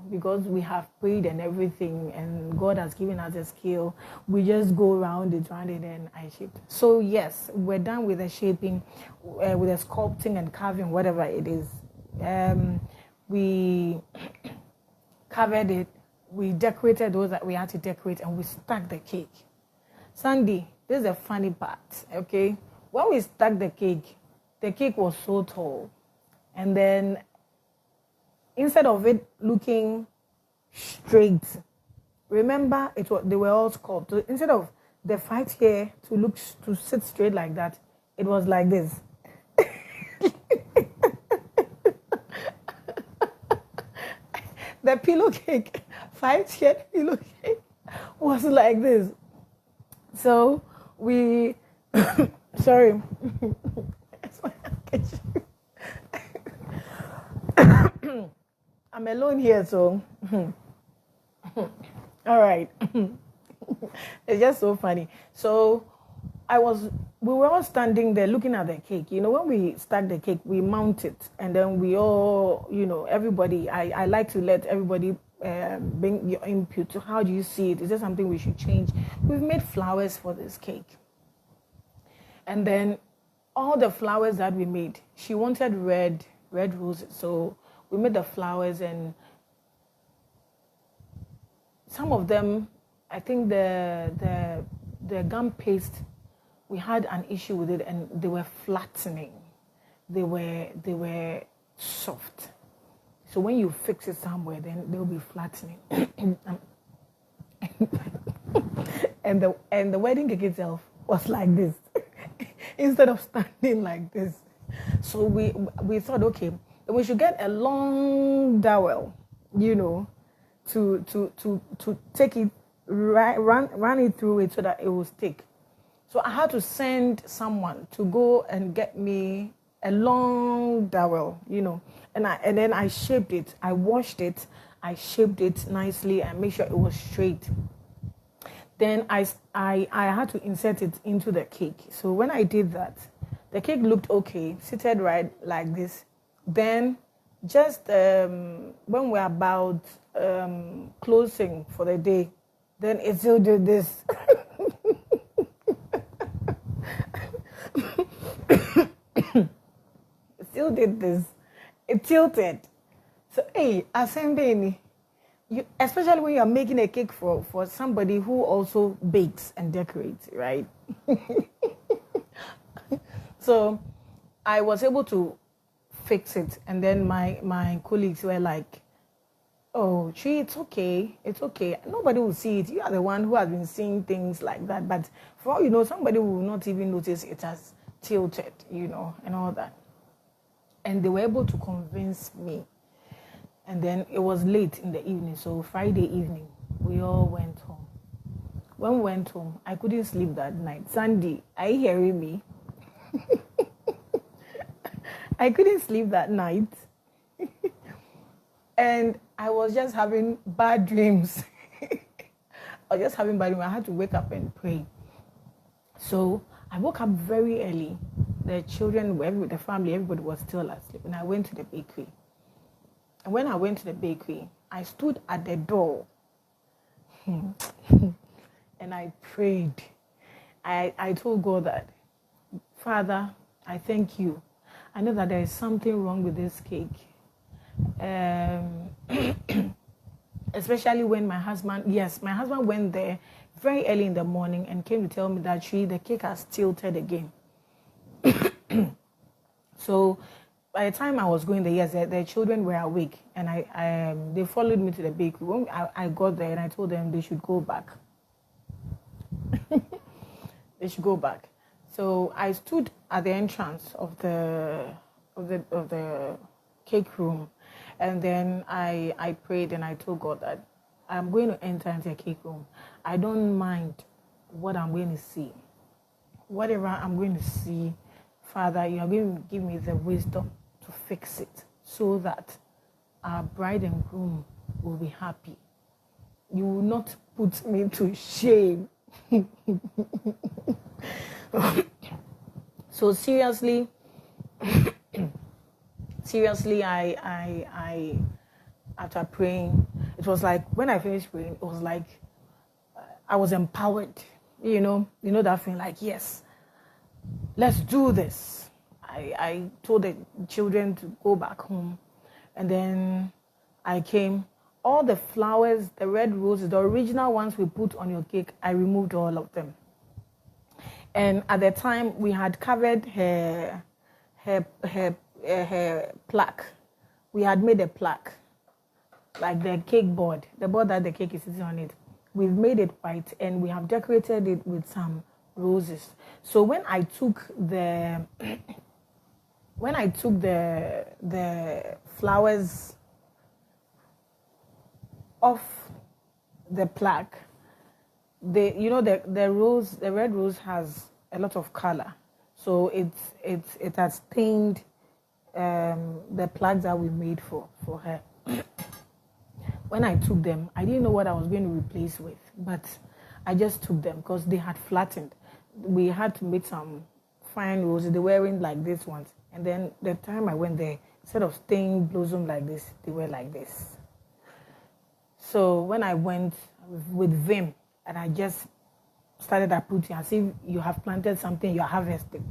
because we have prayed and everything, and God has given us a skill, we just go around it, and I shaped. So yes, we're done with the shaping, with the sculpting and carving, whatever it is. We covered it, we decorated those that we had to decorate, and we stacked the cake. Sandy, this is the funny part, okay? When we stacked the cake was so tall, and then instead of it looking straight, remember they were all sculpted. So instead of the 5 here to sit straight like that, it was like this. The pillow cake, 5-tiered pillow cake, was like this. So we, sorry, I'm alone here, so all right. It's just so funny. So we were all standing there looking at the cake. When we stack the cake, we mount it, and then we all, everybody, I like to let everybody bring your input to how do you see it? Is there something we should change? We've made flowers for this cake. And then all the flowers that we made, she wanted red roses. So we made the flowers, and some of them, I think the gum paste, we had an issue with it, and they were flattening. They were soft. So when you fix it somewhere, then they'll be flattening. and the wedding cake itself was like this, instead of standing like this. So we thought, okay, we should get a long dowel, to take it, run it through it so that it will stick. So I had to send someone to go and get me a long dowel, and then I shaped it. I washed it. I shaped it nicely and made sure it was straight. Then I had to insert it into the cake. So when I did that, the cake looked okay, seated right like this. Then just when we're about closing for the day, then it still did this. It still did this. It tilted. So hey, assembly, especially when you're making a cake for somebody who also bakes and decorates, right? So I was able to fix it, and then my colleagues were like, oh, Tsui, it's okay. Nobody will see it. You are the one who has been seeing things like that. But for all somebody will not even notice it has tilted, and all that. And they were able to convince me. And then it was late in the evening, so Friday evening, we all went home. When we went home, I couldn't sleep that night. Sandy, are you hearing me? I couldn't sleep that night. And I was just having bad dreams. I had to wake up and pray. So I woke up very early. The children, the family, everybody was still asleep. And I went to the bakery. And when I went to the bakery, I stood at the door. And I prayed. I told God that, Father, I thank you. I know that there is something wrong with this cake. Especially when my husband went there very early in the morning and came to tell me that the cake has tilted again. So by the time I was going there, yes, the children were awake, and they followed me to the bakery. When I got there, and I told them they should go back. They should go back. So I stood at the entrance of the cake room, and then I prayed and I told God that I'm going to enter into a cake room. I don't mind what I'm going to see. Whatever I'm going to see, Father, you are going to give me the wisdom to fix it so that our bride and groom will be happy. You will not put me to shame. So seriously, I after praying, it was like when I finished praying, it was like I was empowered. You know that feeling like, yes, let's do this. I told the children to go back home, and then I came. All the flowers, the red roses, the original ones we put on your cake, I removed all of them. And at the time, we had covered her plaque. We had made a plaque, like the cake board, the board that the cake is sitting on it. We've made it white, and we have decorated it with some roses. So when I took the flowers off the plaque, the red rose has a lot of color, so it has stained the plaques that we made for her. When I took them, I didn't know what I was going to replace with, but I just took them because they had flattened. We had to make some fine roses. They weren't like this ones, and then the time I went there, instead of staying blossom like this, they were like this. So when I went with Vim, and I just started uprooting, as if you have planted something, you are harvesting.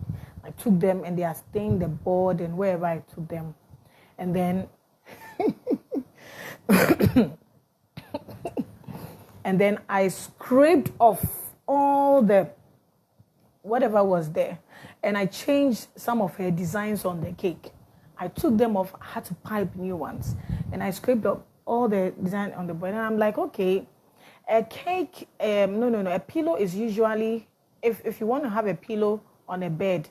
I took them, and they are staying the board and wherever I took them. And then, and then I scraped off all the, whatever was there. And I changed some of her designs on the cake. I took them off, I had to pipe new ones. And I scraped up all the design on the board, and I'm like, okay, a cake, a pillow is usually, if you want to have a pillow on a bed,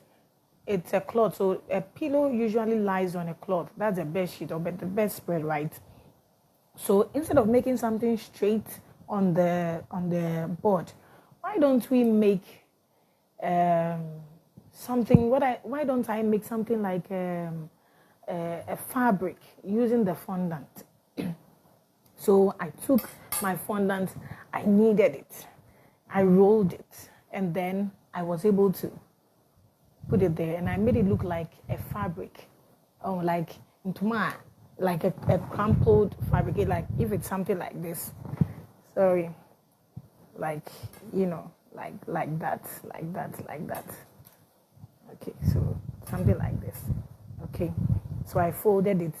it's a cloth. So a pillow usually lies on a cloth. That's a bed sheet or the bed spread, right? So instead of making something straight on the board, why don't we make something? Why don't I make something like a fabric using the fondant? So I took my fondant, I kneaded it, I rolled it, and then I was able to put it there, and I made it look like a fabric, like a crumpled fabric, like if it's something like this, like that. Okay, so something like this. Okay, so I folded it.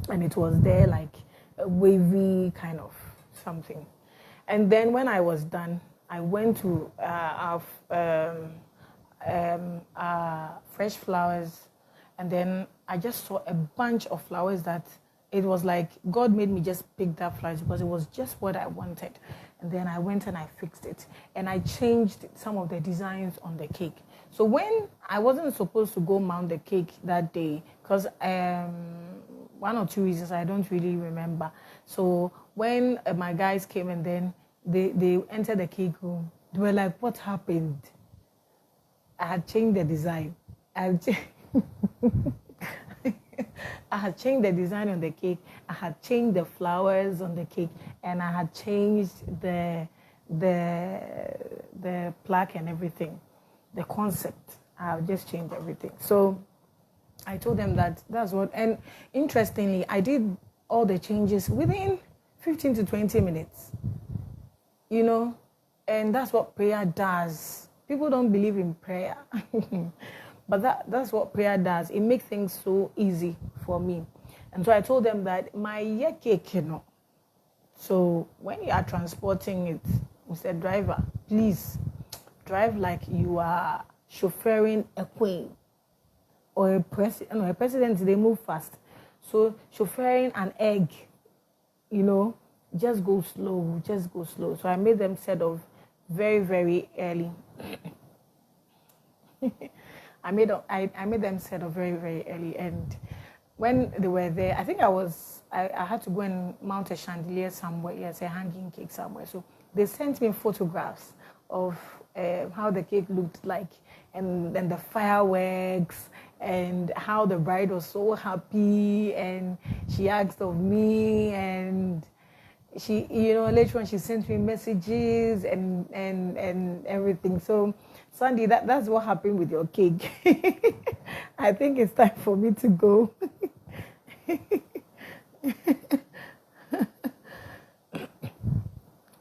And it was there like a wavy kind of something. And then when I was done, I went to fresh flowers, and then I just saw a bunch of flowers that it was like God made me just pick that flowers because it was just what I wanted. And then I went and I fixed it, and I changed some of the designs on the cake. So when I wasn't supposed to go mount the cake that day, because one or two reasons I don't really remember. So when my guys came, and then they entered the cake room, they were like, what happened? I had changed the design. I had changed the design on the cake. I had changed the flowers on the cake, and I had changed the plaque and everything, the concept. I have just changed everything. So I told them that's what, and interestingly, I did all the changes within 15 to 20 minutes, and that's what prayer does. People don't believe in prayer, but that's what prayer does. It makes things so easy for me. And so I told them that my cake, so when you are transporting it, Mr. Driver, please drive like you are chauffeuring a queen. or a president, they move fast. So chauffeuring an egg, just go slow, just go slow. So I made them set off very, very early. I made them set off very, very early, and when they were there, I think I had to go and mount a chandelier somewhere, yes, a hanging cake somewhere. So they sent me photographs of how the cake looked like, and then the fireworks, and how the bride was so happy, and she asked of me, and she, later on she sent me messages and everything. So Sandy, that's what happened with your cake. I think it's time for me to go.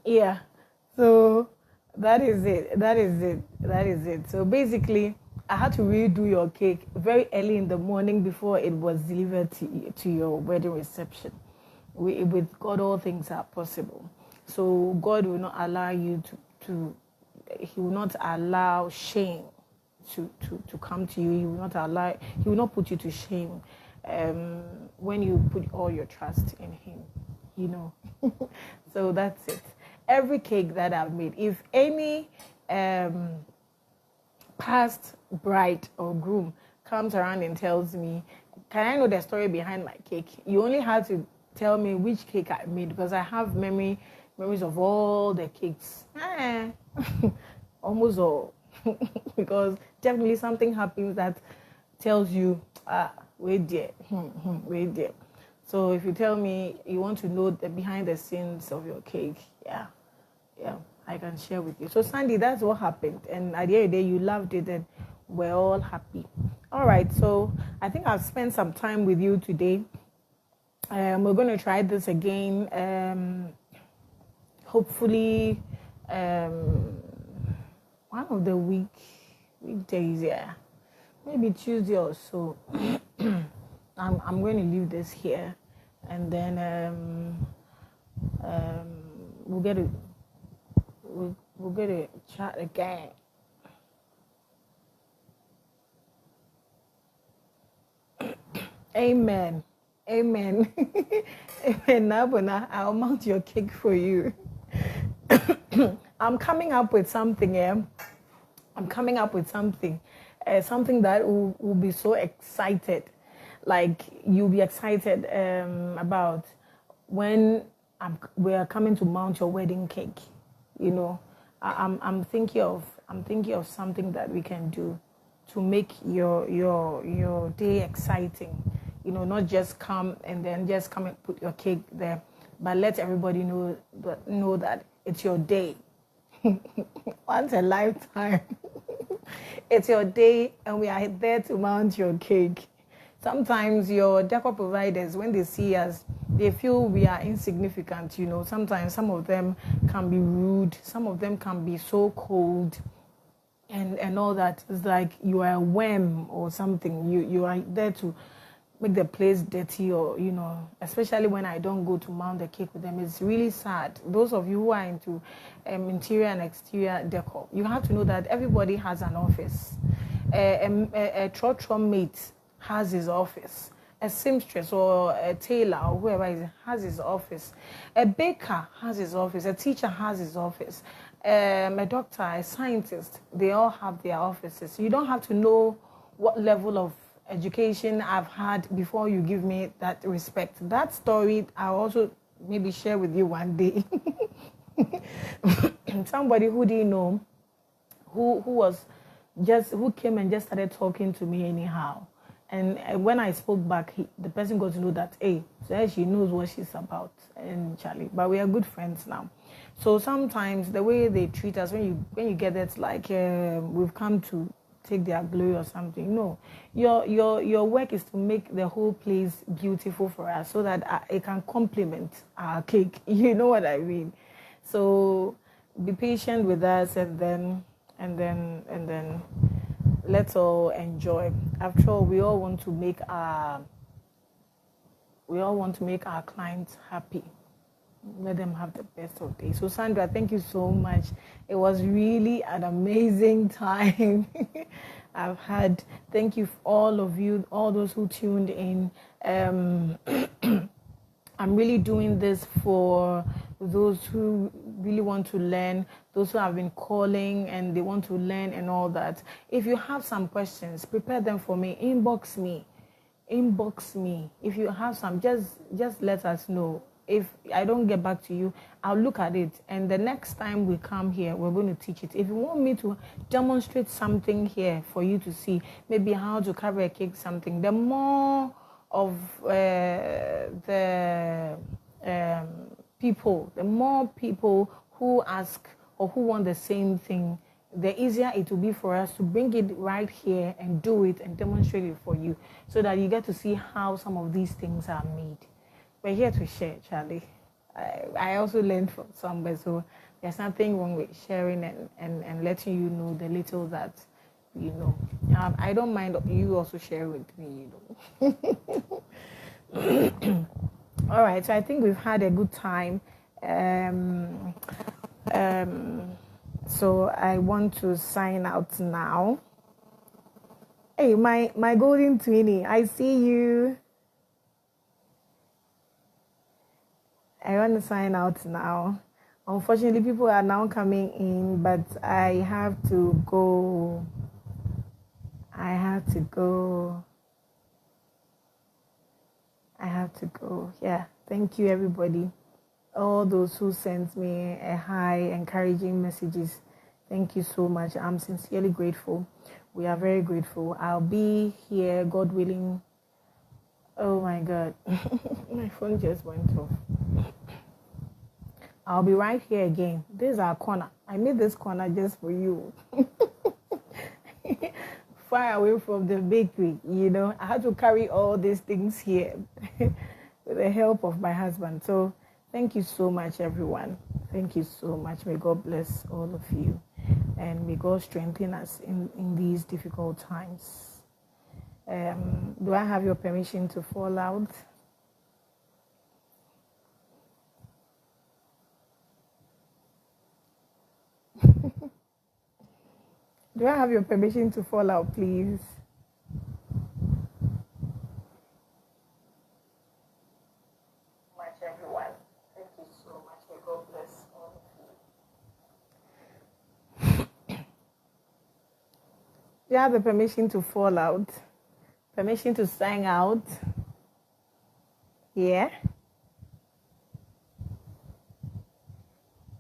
Yeah, so that is it. So basically, I had to redo your cake very early in the morning before it was delivered to your wedding reception. With God, all things are possible. So God will not allow you He will not allow shame to come to you. He will not put you to shame when you put all your trust in Him. So that's it. Every cake that I've made, if any past bride or groom comes around and tells me, can I know the story behind my cake? You only have to tell me which cake I made, because I have memories of all the cakes. Almost all. Because definitely something happens that tells you, wait there. So if you tell me you want to know the behind the scenes of your cake, yeah, I can share with you. So Sandy, that's what happened. And at the end of the day, you loved it and we're all happy. All right, so I think I've spent some time with you today. We're going to try this again. Hopefully, one of the weekdays, yeah, maybe Tuesday or so. I'm going to leave this here, and then we'll get to chat again. Amen. Amen. Nabona, I'll mount your cake for you. I'm coming up with something, something that will be so excited. Like, you'll be excited about when we are coming to mount your wedding cake. I'm thinking of something that we can do to make your day exciting. Not just come and put your cake there, but let everybody know that it's your day. Once a lifetime. It's your day, and we are there to mount your cake. Sometimes your decor providers, when they see us, they feel we are insignificant. Sometimes some of them can be rude, some of them can be so cold, and all that. It's like you are a worm or something. You are there to make the place dirty, or especially when I don't go to mount the cake with them. It's really sad. Those of you who are into interior and exterior decor, you have to know that everybody has an office. A trotro mate has his office. A seamstress or a tailor or whoever has his office. A baker has his office. A teacher has his office. A doctor, a scientist, they all have their offices. You don't have to know what level of education I've had before you give me that respect. That story I'll also maybe share with you one day. Somebody who didn't know, who came and just started talking to me anyhow. And when I spoke back, the person got to know that, hey, so she knows what she's about, and Charlie. But we are good friends now. So sometimes the way they treat us, when you get that, it's like we've come to take their glory or something. No, your work is to make the whole place beautiful for us, so that it can complement our cake. You know what I mean? So be patient with us, and then let's all enjoy. After all, we all want to make our clients happy. Let them have the best of days. So Sandra, thank you so much. It was really an amazing time. I've had. Thank you, all of you, all those who tuned in. I'm really doing this for those who really want to learn, those who have been calling and they want to learn and all that. If you have some questions, prepare them for me. Inbox me. If you have some, just let us know. If I don't get back to you, I'll look at it. And the next time we come here, we're going to teach it. If you want me to demonstrate something here for you to see, maybe how to cover a cake, something, the more of the more people who ask or who want the same thing, the easier it will be for us to bring it right here and do it and demonstrate it for you, so that you get to see how some of these things are made. We're here to share, Charlie. I also learned from somewhere, so there's nothing wrong with sharing and letting you know the little that you know. I don't mind you also share with me, you know. All right, so I think we've had a good time. So I want to sign out now. Hey, my golden twinnie, I see you. I want to sign out now. Unfortunately, people are now coming in, but I have to go. Yeah, thank you, everybody. All those who sent me a hi, encouraging messages. Thank you so much. I'm sincerely grateful. We are very grateful. I'll be here, God willing. Oh my God. My phone just went off. I'll be right here again. This is our corner. I made this corner just for you. Far away from the bakery, you know. I had to carry all these things here with the help of my husband. So thank you so much, everyone. Thank you so much. May God bless all of you. And may God strengthen us in these difficult times. Do I have your permission to fall out? Do I have your permission to fall out, please? Much, everyone. Thank you so much. May God bless all of you. Do you have the permission to fall out? Permission to sign out? Yeah?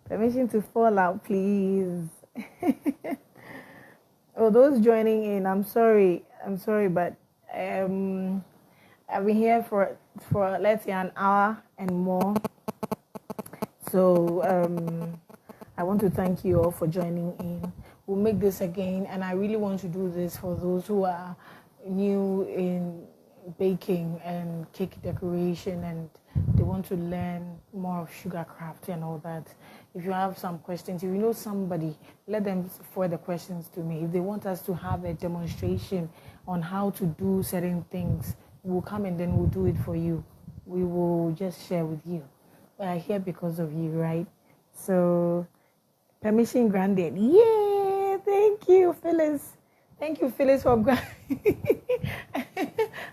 Permission to fall out, please. Oh, those joining in, I'm sorry, but I've been here for let's say an hour and more. So I want to thank you all for joining in. We'll make this again, and I really want to do this for those who are new in baking and cake decoration and they want to learn more of sugar craft and all that. If you have some questions, if you know somebody, let them forward the questions to me. If they want us to have a demonstration on how to do certain things, we'll come and then we'll do it for you. We will just share with you. We are here because of you, right? So, permission granted. Yeah, thank you, Phyllis. Thank you, Phyllis, for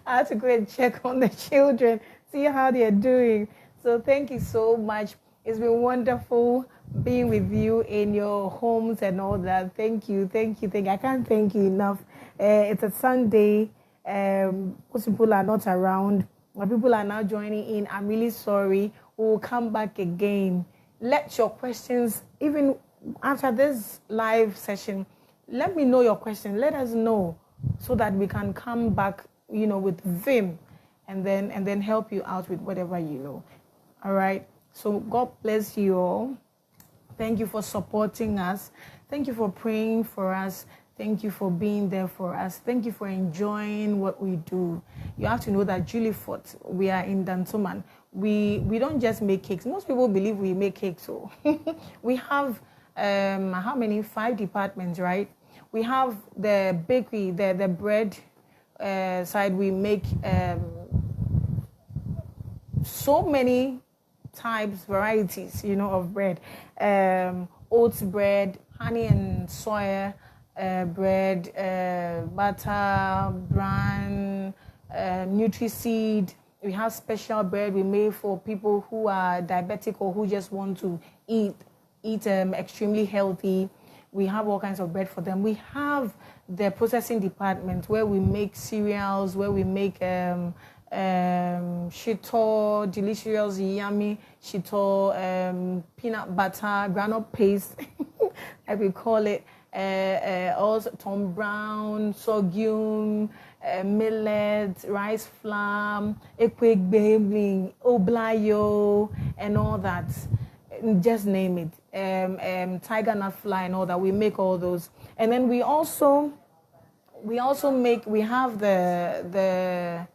I had to go and check on the children, see how they're doing. So thank you so much. It's been wonderful being with you in your homes and all that. Thank you. I can't thank you enough. It's a Sunday. Most people are not around. But people are now joining in. I'm really sorry. We'll come back again. Let your questions, even after this live session, let me know your question. Let us know so that we can come back, you know, with vim and then help you out with whatever you know. All right. So God bless you all. Thank you for supporting us. Thank you for praying for us. Thank you for being there for us. Thank you for enjoying what we do. You have to know that Julifort, we are in Dantoman. We don't just make cakes. Most people believe we make cakes. So we have how many? 5 departments, right? We have the bakery, the bread side. We make so many types, varieties, you know, of bread. Oats bread, honey and soya, bread, butter, bran, Nutri-Seed. We have special bread we made for people who are diabetic or who just want to eat extremely healthy. We have all kinds of bread for them. We have the processing department where we make cereals, where we make shito, delicious, yummy shito, peanut butter, granite paste, I will call it. Also Tom Brown, sorghum, millet, rice flour, ekwegbe, oblayo, and all that. Just name it. Tiger nut fly and all that. We make all those, and then we also make. We have the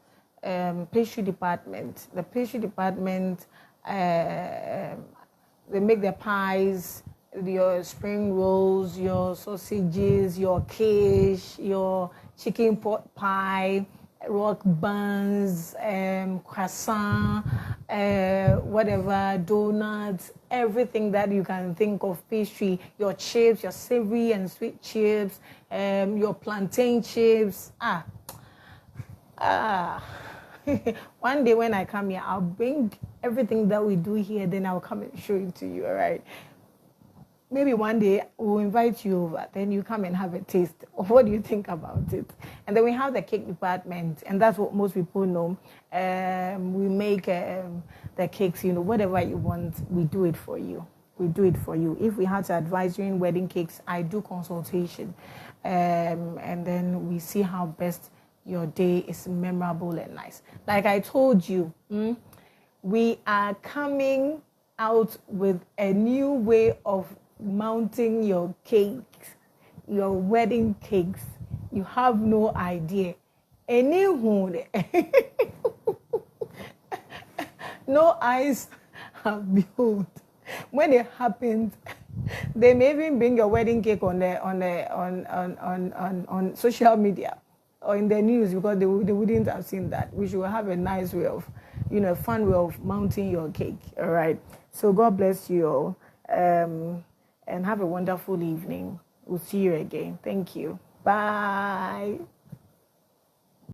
pastry department. The pastry department. They make their pies, your spring rolls, your sausages, your quiche, your chicken pot pie, rock buns, croissant, whatever, donuts, everything that you can think of pastry, your chips, your savory and sweet chips, your plantain chips. One day when I come here, I'll bring everything that we do here, then I'll come and show it to you, all right? Maybe one day we'll invite you over, then you come and have a taste. What do you think about it? And then we have the cake department, and that's what most people know. We make the cakes, whatever you want, we do it for you. We do it for you. If we had to advise you in wedding cakes, I do consultation. And then we see how best your day is memorable and nice. Like I told you, we are coming out with a new way of mounting your cakes, your wedding cakes. You have no idea. Anywho, no eyes have beheld. When it happens, they may even bring your wedding cake on social media or in the news because they wouldn't have seen that. We should have a nice way of, a fun way of mounting your cake. All right. So God bless you all. And have a wonderful evening. We'll see you again. Thank you. Bye.